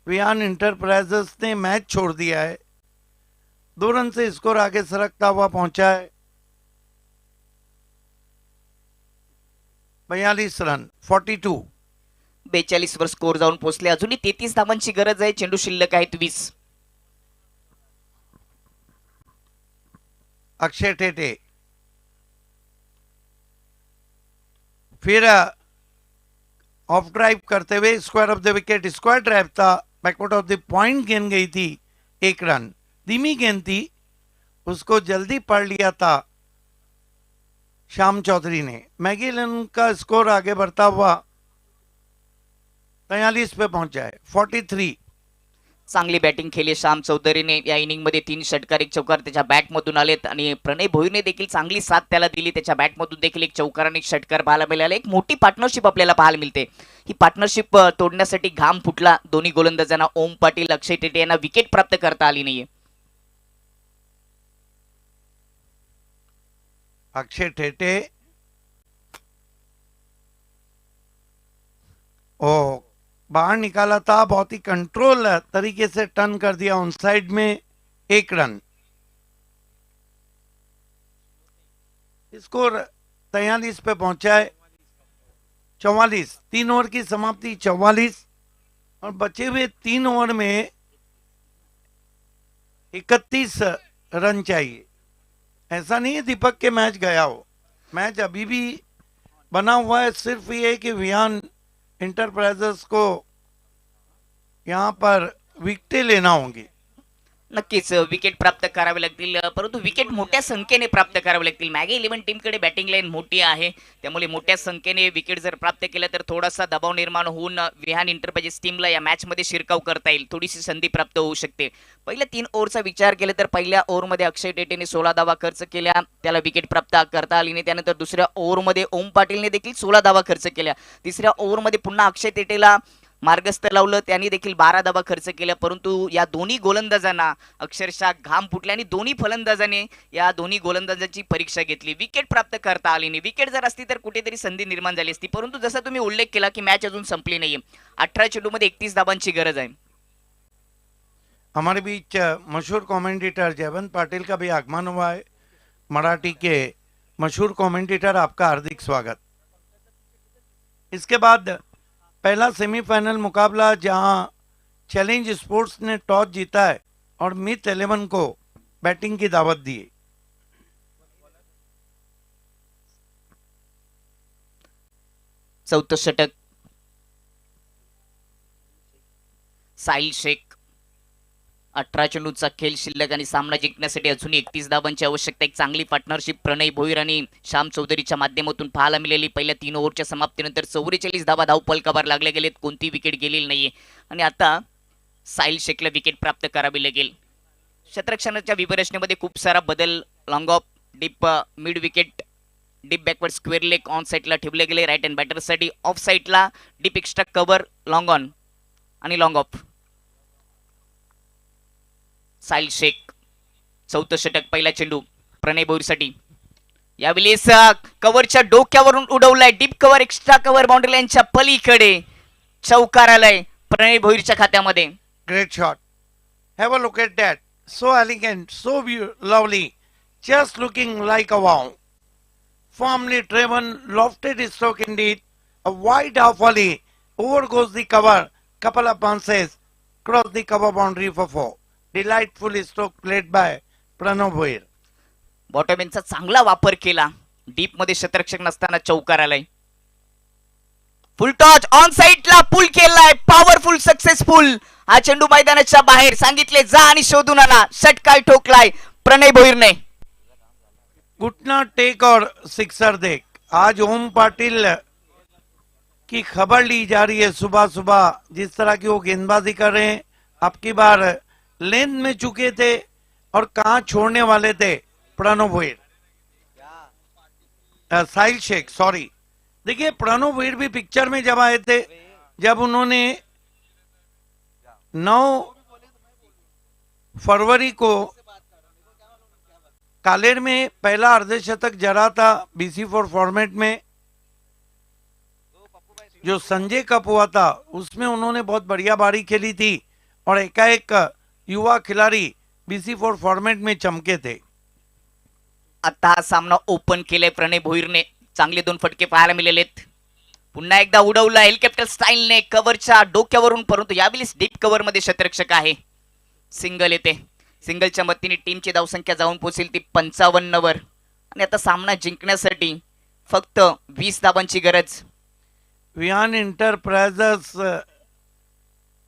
Speaker 2: विहान इंटरप्राइजेस ने मैच छोड़ दिया है। 2 रन से स्कोर आगे सरकता हुआ पहुंचा है। 42 रन 42।
Speaker 3: 42 वर स्कोर जाऊन पोहोचले. अजूनही 33 धावांची गरज आहे. चेंडू शिल्लक आहेत 20.
Speaker 2: अक्षय टेटे फिर ऑफ ड्राइव करते हुए square of the wicket, square drive था, बैकवर्ड ऑफ द पॉइंट गेंद गई थी, 1 रन, धीमी गेंद थी, उसको जल्दी पढ़ लिया था श्याम चौधरी ने. मैगिलन का स्कोर आगे बढ़ता हुआ 43 पे पहुंचा है, 43.
Speaker 3: चांगली बॅटिंग केली श्याम चौधरीने. या इनिंग मध्ये 3 षटकार 1 चौकार त्याच्या बॅट मधून आलेत आणि प्रणय भोईरने देखील चांगली साथ त्याला दिली. त्याच्या बॅट मधून देखील 1 चौकार आणि 1 षटकार पाहायला मिळाले. एक मोठी पार्टनरशिप आपल्याला पाहायला मिळते. ही पार्टनरशिप तोडण्यासाठी घाम फुटला दोन्ही गोलंदाजांना. ओम पाटील, अक्षय टेटे यांना विकेट प्राप्त करता आली नाहीये.
Speaker 2: अक्षय टेटे ओ बाहर निकाला था, बहुत ही कंट्रोल तरीके से टर्न कर दिया ऑन साइड में, 1 रन. स्कोर 43 पे पहुंचा है, 44. 3 ओवर की समाप्ति 44 और बचे हुए 3 ओवर में 31 रन चाहिए. ऐसा नहीं है दीपक के मैच गया हो, मैच अभी भी बना हुआ है. सिर्फ ये है कि वियान इंटरप्राइजेस को यहाँ पर विकेटें लेना होंगी.
Speaker 3: नक्कीच विकेट प्राप्त करावे लागतील. परंतु विकेट मोठ्या संख्येने प्राप्त करावे लागतील. मॅगी 11 टीमकडे बॅटिंग लाईन मोठी आहे, त्यामुळे मोठ्या संख्येने विकेट जर प्राप्त केल्या तर थोडासा दबाव निर्माण होऊन विहान इंटरप्राइजेस टीमला या मॅच मध्ये शिरकाव करता येईल. थोडीशी संधी प्राप्त होऊ शकते. पहिल्या 3 ओव्हरचा विचार केला तर पहिल्या ओव्हरमध्ये अक्षय टेटेने 16 धावा खर्च केल्या, त्याला विकेट प्राप्त करता आली नाही. त्यानंतर दुसऱ्या ओव्हरमध्ये ओम पाटीलने देखील 16 धावा खर्च केल्या. तिसऱ्या ओव्हरमध्ये पुन्हा अक्षय टेटेला मार्गस्थ लावलं, त्यांनी देखील 12 धावा खर्च केल्या. परंतु या दोन्ही गोलंदाजांना अक्षरशः घाम फुटले आणि दोन्ही फलंदाजांनी या दोन्ही गोलंदाजांची परीक्षा घेतली. विकेट प्राप्त करता आली नाही. विकेट जर असती तर कुठेतरी संधी निर्माण झाली असती. परंतु जसा तुम्ही उल्लेख केला की मॅच अजून संपली नाहीये. 18 चेंडूमध्ये 31 धावांची गरज आहे.
Speaker 2: हमारे बीच मशहूर कमेंटेटर जयवंत पाटिल का भी आगमन हुआ है. मराठी के मशहूर कमेंटेटर, आपका हार्दिक स्वागत. इसके बाद पहला सेमीफाइनल मुकाबला जहां चैलेंज स्पोर्ट्स ने टॉस जीता है और मिथ 11 को बैटिंग की दावत दी है.
Speaker 3: चौथं षटक साहिल शेख. 18 चेंडूचा खेळ शिल्लक आणि सामना जिंकण्यासाठी अजून 31 धावांची आवश्यकता. एक चांगली पार्टनरशिप प्रणय भोईर आणि श्याम चौधरीच्या माध्यमातून पाहायला मिळाली. पहिल्या 3 ओव्हरच्या समाप्तीनंतर 44 धावा धावफलकावर लागले गेलेत, कोणती विकेट गेलेली नाहीये. आणि आता साहिल शेखला विकेट प्राप्त करावी लागेल. क्षेत्ररक्षणाच्या विभरचनेमध्ये खूप सारा बदल. Long off, deep mid wicket, deep backward square leg on साईडला ठेवले गेले. राईट हँड बॅटरसाठी ऑफ साईडला deep extra cover, long on आणि लॉंग ऑफ. साहिल शेख. चौथं षटक, पहिला चेंडू प्रणय भोईरसाठी. यावेळेस कव्हरच्या डोक्यावरून उडवलाय. Deep cover, extra cover, boundary लाईनच्या पलीकडे चौकार आलाय प्रणय भोईरच्या खात्यामध्ये.
Speaker 2: Great shot. Have a look at that. So elegant, so lovely. Just looking like a wow. Firmly driven, lofted stroke indeed. A wide half volley. Over goes the cover. Couple of bounces. Cross the cover boundary for 4. Delightful stroke played by Pranav Bhoir.
Speaker 3: बॉटमॅनचा चांगला वापर केला. Deep मध्ये क्षेत्ररक्षक नसताना चौकार आलाय. Full टॉच on साईडला पुल केलाय. Powerful, successful. हा चेंडू मैदानाच्या बाहेर. सांगितले जा आणि शोधून आला. षटकार ठोकलाय प्रणय भोईरने.
Speaker 2: घुटना टेक और सिक्सर देख. आज ओम पाटिल की खबर ली जा रही है सुबह सुबह, जिस तरह की वो गेंदबाजी कर रहे हैं. आपकी बार लेंथ में चुके थे और कहां छोड़ने वाले थे प्रणव भोईर, साहिल शेख, सॉरी. देखिए प्रणव भोईर भी पिक्चर में जब आए थे, जब उन्होंने 9 फरवरी को कालेर में पहला अर्धशतक जड़ा था BC4 फॉर्मेट में. जो संजय कप हुआ था उसमें उन्होंने बहुत बढ़िया बारी खेली थी और एकाएक युवा खिलाड़ी BC4 फॉर्मेट में चमके थे.
Speaker 3: आता हा सामना ओपन केलाय प्रणय भोईरने. चांगले 2 फटके पाहायला मिळालेत. पुन्हा एकदा उडवला हेलिकॉप्टर स्टाईलने कव्हरच्या डोक्यावरून, परंतु यावेळेस डीप कव्हर मध्ये शतरक्षक आहे. सिंगल येते. सिंगलच्या मदतीने टीमची धावसंख्या जाऊन पोहोचेल ती 55 वर आणि आता सामना जिंकण्यासाठी फक्त 20 धावांची गरज.
Speaker 2: वियान इंटरप्राइजेस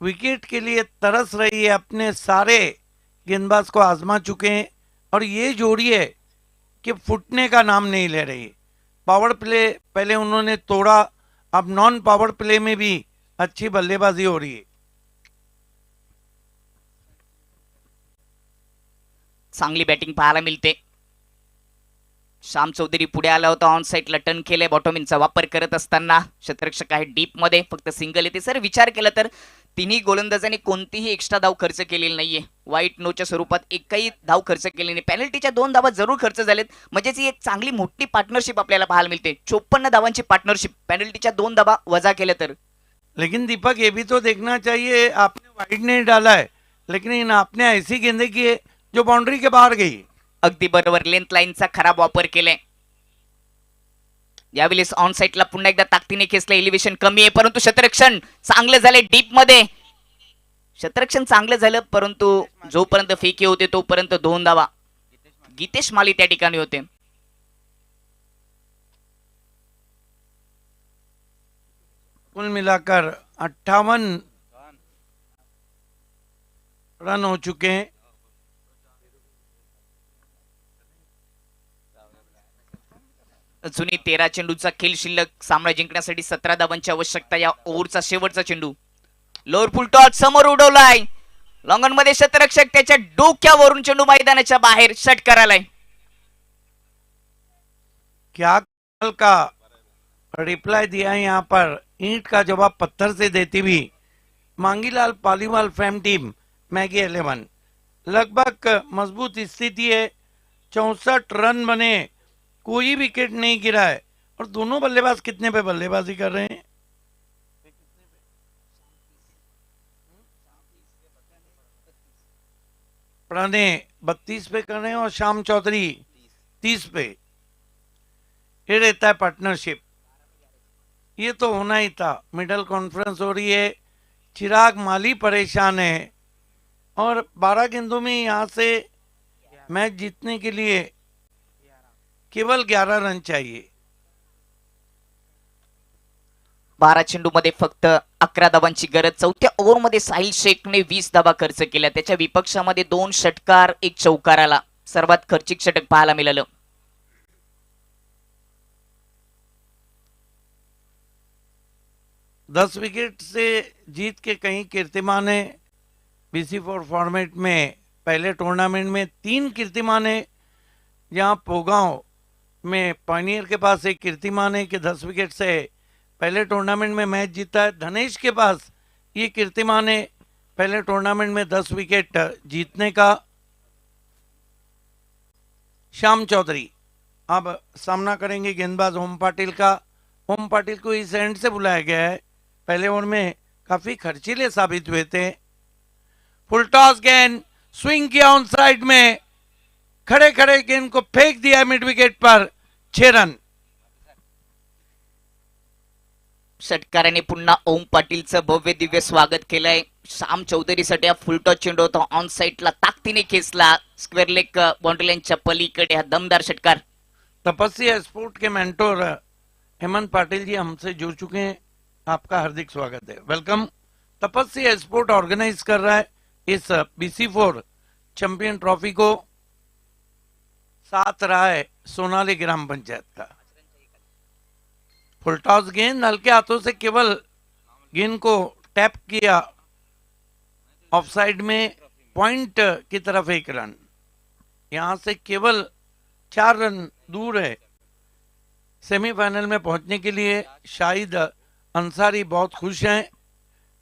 Speaker 2: विकेट के लिए तरस रही है, अपने सारे गेंदबाज को आजमा चुके हैं और ये जोड़ी है कि फुटने का नाम नहीं ले रही. पावर प्ले पहले उन्होंने तोड़ा, अब नॉन पावर प्ले में भी अच्छी बल्लेबाजी हो रही है.
Speaker 3: चांगली बॅटिंग पाहायला मिळते. श्याम चौधरी पुढे आला होता, ऑन साईडला टर्न केले. बॉटोमिनचा वापर करत असताना शतरक्षक आहे डीप मध्ये, फक्त सिंगल येते. सर विचार केला तर तिन्ही गोलंदाजांनी कोणतीही एक्स्ट्रा धाव खर्च केलेली नाहीये. वाईट नोच्या स्वरूपात एकही धाव खर्च केली नाही. पेनल्टीच्या 2 धावा जरूर खर्च झालेत, म्हणजेच ही एक चांगली मोठी पार्टनरशिप आपल्याला पाहायला मिळते. 54 धावांची पार्टनरशिप, पेनल्टीच्या 2 धावा वजा केल्या तर.
Speaker 2: लेकिन दीपक ये भी तो देखना चाहिए, आपने वाइड नहीं डाला है लेकिन आपने ऐसी गेंदें की है जो बाउंड्री के बाहर गई.
Speaker 3: अगदी बरोबर, लेंथ लाईनचा खराब वापर केलाय. यावेळेस ऑन साईडला पुन्हा एकदा ताकदीने खेचलं. एलिव्हेशन कमी आहे, परंतु शतरक्षण चांगलं झाले डीप मध्ये. शतरक्षण चांगलं झालं, परंतु जोपर्यंत फेकी होते तोपर्यंत 2 धावा. गीतेश माली त्या ठिकाणी होते.
Speaker 2: कुल मिलाकर 58 रन हो चुके हैं.
Speaker 3: जुनी 13 चेंडूचा खेळ शिल्लक. सामना जिंकण्यासाठी 17 धावांची आवश्यकता. या ओव्हरचा शेवटचा चेंडू. लोअर फुल टॉस समोर उडवलाय. लॉंगन मध्ये शतरक्षक त्याच्या डोक्यावरून चेंडू मैदानाच्या बाहेर षटकार आलाय.
Speaker 2: क्या कमाल का रिप्लाई दिया है यहाँ पर, ईंट का जवाब पत्थर से देती हुई Mangilal Paliwal fame team Maggi 11. लगभग मजबूत स्थिति है. 64 रन बने, कोई विकेट नहीं गिरा है और दोनों बल्लेबाज कितने पे बल्लेबाजी कर रहे हैं. प्रणय 32 पे कर रहे हैं और श्याम चौधरी 30 पे. ये रहता है पार्टनरशिप. ये तो होना ही था. मिडल कॉन्फ्रेंस हो रही है. चिराग माली परेशान है और 12 गेंदों में यहाँ से मैच जीतने के लिए केवल 11 रन चाहिए.
Speaker 3: 12 चेंडू मध्ये फक्त 11 धावांची गरज. चौथ्या ओव्हर मध्ये साहिल शेखने 20 धावा खर्च केल्या. त्याच्या विपक्षामध्ये 2 षटकार 1 चौकार आला. सर्वात खर्चिक षटक पाहायला मिळालं.
Speaker 2: दस विकेट से जीत के कई कीर्तिमान है. BC4 फॉर्मेट में पहले टूर्नामेंट में 3 कीर्तिमान है, जहां पोगांव में पायनियर के पास एक कीर्तिमान है कि 10 विकेट से पहले टूर्नामेंट में मैच जीता है. धनेश के पास ये कीर्तिमान है पहले टूर्नामेंट में 10 विकेट जीतने का. श्याम चौधरी अब सामना करेंगे गेंदबाज ओम पाटिल का. ओम पाटिल को इस एंड से बुलाया गया है. पहले ओवर में काफी खर्चीले साबित हुए थे. फुल टॉस गेंद स्विंग किया ऑन साइड में, खड़े खड़े गेंद को फेंक दिया मिड विकेट पर. 6 रन.
Speaker 3: षटकाराने पुन्हा ओम पाटीलचं भव्य दिव्य स्वागत केलंय. श्याम चौधरीसाठी हा फुल टॉस चेंडू होता. ऑन साइडला ताकदीने खेचला. स्क्वेअर लेग बाउंड्री लाईनच्या पलीकडे हा दमदार षटकार.
Speaker 2: तपस्या स्पोर्ट के मेंटोर हेमंत पाटिल जी हमसे जुड़ चुके हैं. आपका हार्दिक स्वागत है. वेलकम. तपस्या स्पोर्ट ऑर्गेनाइज कर रहा है इस BC4 चैंपियन ट्रॉफी को. साथ रहा है सोनाली ग्राम पंचायत का. फुल टॉस गेंद हल्के हाथों से केवल गेंद को टैप किया ऑफसाइड में. पॉइंट की तरफ 1 रन. यहां से केवल 4 रन दूर है सेमीफाइनल में पहुंचने के लिए. शाहिद अंसारी बहुत खुश हैं,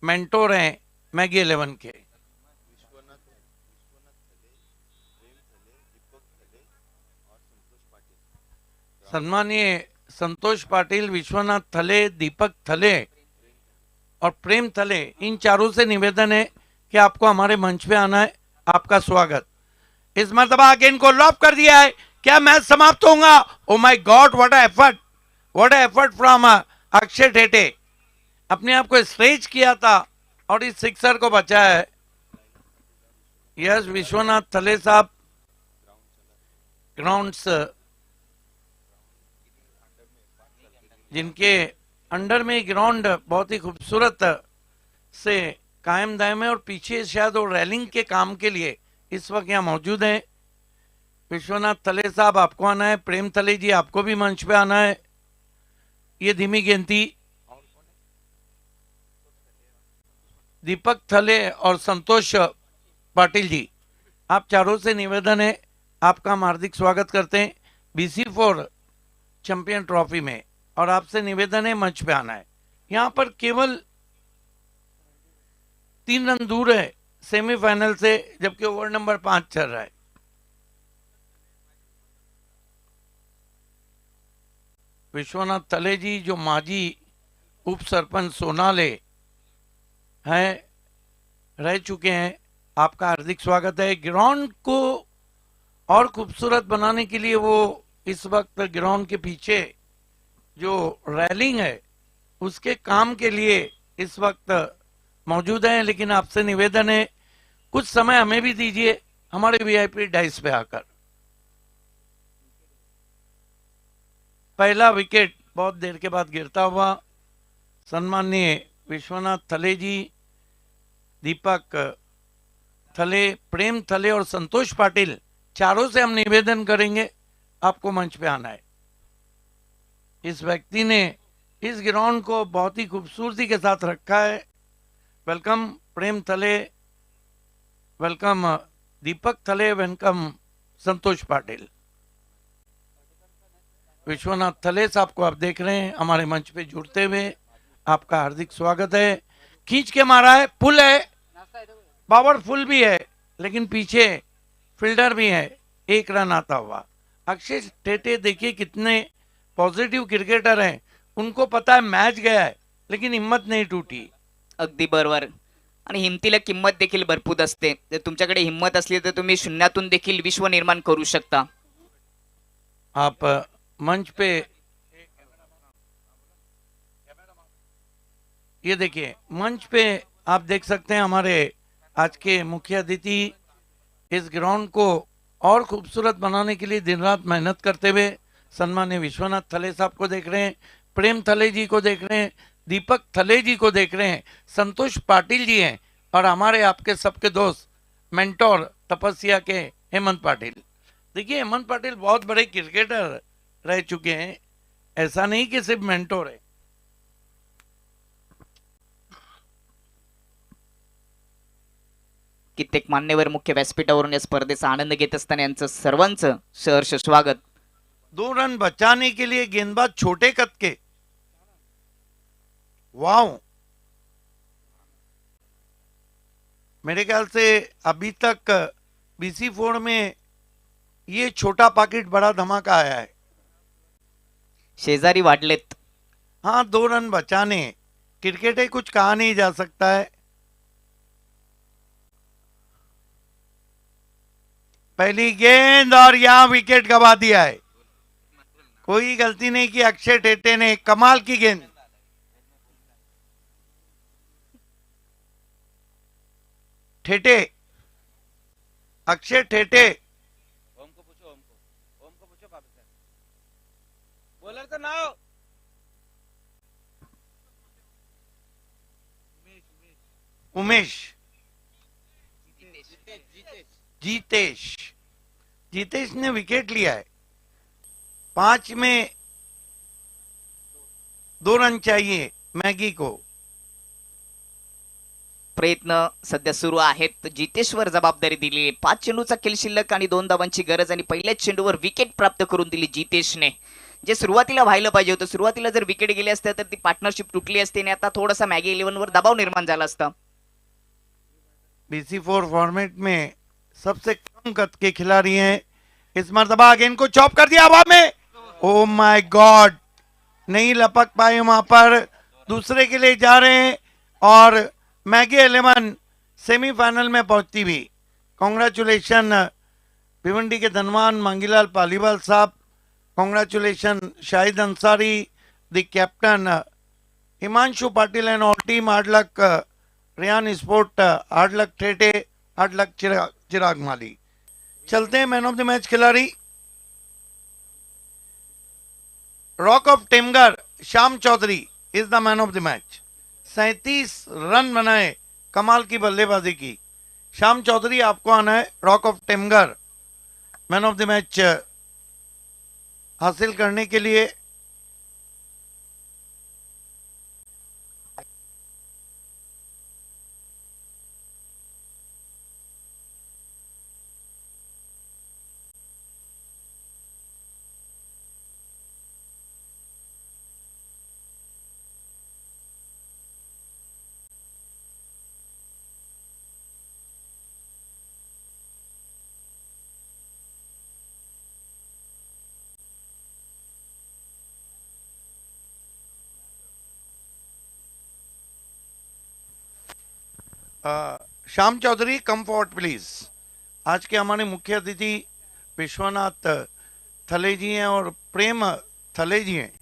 Speaker 2: मेंटोर हैं मैगी 11 के. सम्मानीय संतोष पाटिल, विश्वनाथ थले, दीपक थले और प्रेम थले, इन चारों से निवेदन है कि आपको हमारे मंच पे आना है. आपका स्वागत. इस मर्तबा गेंद को लॉप कर दिया है. क्या मैच समाप्त होगा? Oh my god, what a effort from Akshay Thete अपने आप को स्ट्रेच किया था और इस सिक्सर को बचाया है। यस, विश्वनाथ थले साहब ग्राउंड्स जिनके अंडर में ग्राउंड बहुत ही खूबसूरत से कायम दायम है और पीछे शायद वो रेलिंग के काम के लिए इस वक्त यहाँ मौजूद हैं। विश्वनाथ थले साहब आपको आना है, प्रेम थले जी आपको भी मंच पे आना है। ये धीमी गेंदी दीपक थले और संतोष पाटिल जी, आप चारों से निवेदन है, आपका हम हार्दिक स्वागत करते हैं BC4 चैंपियन ट्रॉफी में, और आपसे निवेदन है मंच पे आना है। यहाँ पर केवल 3 रन दूर है सेमीफाइनल से, जबकि ओवर नंबर 5 चल रहा है। विश्वनाथ थले जी जो माजी उप सरपंच सोनाले हैं, रह चुके हैं, आपका हार्दिक स्वागत है। ग्राउंड को और खूबसूरत बनाने के लिए वो इस वक्त ग्राउंड के पीछे जो रेलिंग है उसके काम के लिए इस वक्त मौजूद हैं। लेकिन आपसे निवेदन है कुछ समय हमें भी दीजिए हमारे VIP डाइस पे आकर। पहला विकेट बहुत देर के बाद गिरता हुआ, सम्माननीय विश्वनाथ थले जी, दीपक थले, प्रेम थले और संतोष पाटिल, चारों से हम निवेदन करेंगे आपको मंच पे आना है। इस व्यक्ति ने इस ग्राउंड को बहुत ही खूबसूरती के साथ रखा है। वेलकम प्रेम थले, वेलकम दीपक थले, वेलकम संतोष पाटिल। विश्वनाथ थले साहब को आप देख रहे हैं हमारे मंच पे जुड़ते हुए, आपका हार्दिक स्वागत है। खींच के मारा है, पुल है, पावरफुल भी है, लेकिन पीछे फील्डर भी है, 1 रन आता हुआ। अक्षय ठेटे देखिए कितने पॉझिटिव्ह क्रिकेटर हैं, उनको पता है मॅच गया है लेकिन हिम्मत नहीं टूटी।
Speaker 3: अगदी बरोबर, आणि हिमतीला किंमत देखील भरपूर असते। जर तुमच्याकडे हिंमत असली तर तुम्ही शून्यातून देखील विश्व निर्माण करू शकता।
Speaker 2: आप मंच पे ये देखिए, मंच पे आप देख सकते हैं हमारे आज के मुख्य अतिथि इस ग्राउंड को और खूबसूरत बनाने के लिए दिन रात मेहनत करते हुए सम्माननीय विश्वनाथ थले साहब को देख रहे हैं, प्रेम थले जी को देख रहे हैं, दीपक थले जी को देख रहे हैं, संतोष पाटिल जी हैं, और हमारे आपके सबके दोस्त मेंटोर तपस्या के हेमंत पाटिल। देखिए हेमंत पाटिल बहुत बड़े क्रिकेटर रह चुके हैं, ऐसा नहीं कि सिर्फ मेंटोर है।
Speaker 3: कित्येक मान्यवर मुख्य व्यासपीठावरून या स्पर्धेचा आनंद घेत असताना यांचं सर्वांचं सहर्ष स्वागत।
Speaker 2: 2 रन बचाने के लिए गेंदबाज छोटे कद के, वाओ, मेरे ख्याल से अभी तक BC4 में ये छोटा पाकिट बड़ा धमाका आया है।
Speaker 3: शेजारी वाढलेत।
Speaker 2: हाँ, 2 रन बचाने, क्रिकेट है, कुछ कहा नहीं जा सकता है। पहली गेंद और यहां विकेट गवा दिया है। कोई गलती नहीं की अक्षय ठेटे ने, कमाल की गेंद। ठेटे, अक्षय ठेटे,
Speaker 1: ओम को पूछो, ओम को पूछो पापा से। बॉलर का नाम
Speaker 2: उमेश, जीतेश, जीतेश ने विकेट लिया है। 5 में 2 रन चाहिए मॅगी को।
Speaker 3: प्रयत्न सध्या सुरू आहेत। जितेशवर जबाबदारी दिली। 5 चेंडूचा खेळ शिल्लक आणि 2 धावांची गरज, आणि पहिल्याच चेंडूवर विकेट प्राप्त करून दिली जितेशने, जे सुरुवातीला व्हायला पाहिजे होतं। सुरुवातीला जर विकेट गेली असते तर ती पार्टनरशिप तुटली असती आणि आता थोडासा मॅगी 11 वर दबाव निर्माण झाला असता।
Speaker 2: BC4 फॉर्मेट में सबसे कम कद के खिलाड़ी हैं। इस मर्तबा गेंद को चॉप कर दिया हवा में, ओ माय गॉड, नहीं लपक पाए वहां पर, दूसरे के लिए जा रहे हैं, और मैगी 11 सेमीफाइनल में पहुंचती भी। कॉन्ग्रेचुलेशन भिवंडी के धनवान मांगीलाल पालीवाल साहब, congratulation Shahid Ansari, the captain Himanshu Patil and all team, hard luck Riyan sport, hard luck Thete, hard luck Chirag Mali. चलते हैं मैन ऑफ द मैच खिलाड़ी rock of Temgar Shyam Chaudhary is the man of the match. 37 run बनाए, कमाल की बल्लेबाजी की। श्याम चौधरी आपको आना है rock of Temgar man of the match हासिल करने के लिए। Shyam Chaudhary come forward please. आज के हमारे मुख्य अतिथि विश्वनाथ थले जी हैं और प्रेम थले जी हैं।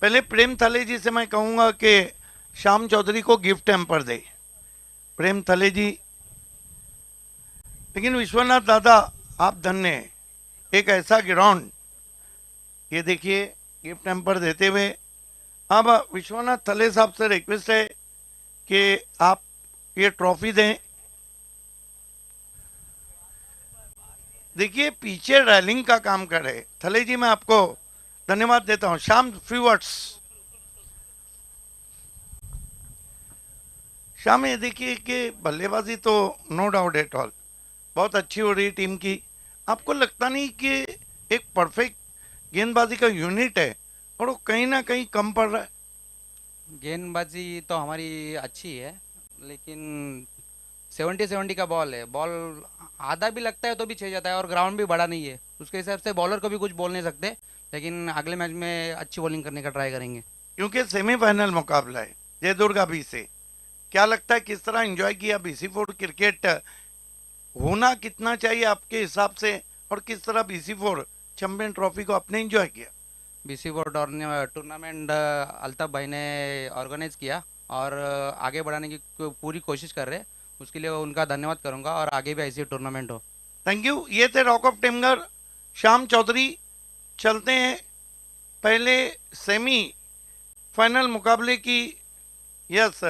Speaker 2: पहले प्रेम थले जी से मैं कहूंगा कि श्याम चौधरी को गिफ्ट हैम्पर दे। प्रेम थले जी, लेकिन विश्वनाथ दादा आप धन्य हैं, एक ऐसा ग्राउंड, ये देखिए गिफ्ट हैम्पर देते हुए। अब विश्वनाथ थले साहब से रिक्वेस्ट है कि आप ये ट्रॉफी दें। देखिए पीछे रैलिंग का काम करे थले जी, मैं आपको धन्यवाद देता हूं। Shyam free words. श्याम ये देखिए कि बल्लेबाजी तो नो डाउट एट ऑल बहुत अच्छी हो रही है टीम की। आपको लगता नहीं कि एक परफेक्ट गेंदबाजी का यूनिट है और वो कहीं ना कहीं कम पड़ रहा है?
Speaker 6: गेंदबाजी तो हमारी अच्छी है, लेकिन 70-70 का बॉल है। बॉल आधा भी लगता है तो भी छह जाता है, और ग्राउंड भी बड़ा नहीं है, उसके हिसाब से बॉलर को भी कुछ बोल नहीं सकते। लेकिन अगले मैच में अच्छी बॉलिंग करने का ट्राई करेंगे।
Speaker 2: क्योंकि सेमीफाइनल मुकाबला है जयदुर्गा बी से। क्या लगता है किस तरह एंजॉय किया BC4 क्रिकेट? होना कितना चाहिए आपके हिसाब से, और किस तरह BC4 चैंपियन ट्रॉफी को आपने एंजॉय किया?
Speaker 6: BC4 टूर्नामेंट अल्ताफ भाई ने ऑर्गेनाइज किया और आगे बढ़ाने की पूरी कोशिश कर रहे हैं, उसके लिए उनका धन्यवाद करूंगा, और आगे भी ऐसी टूर्नामेंट हो।
Speaker 2: Thank you. ये थे रॉक ऑफ टेमगर श्याम चौधरी। चलते हैं पहले सेमी फाइनल मुकाबले की। यस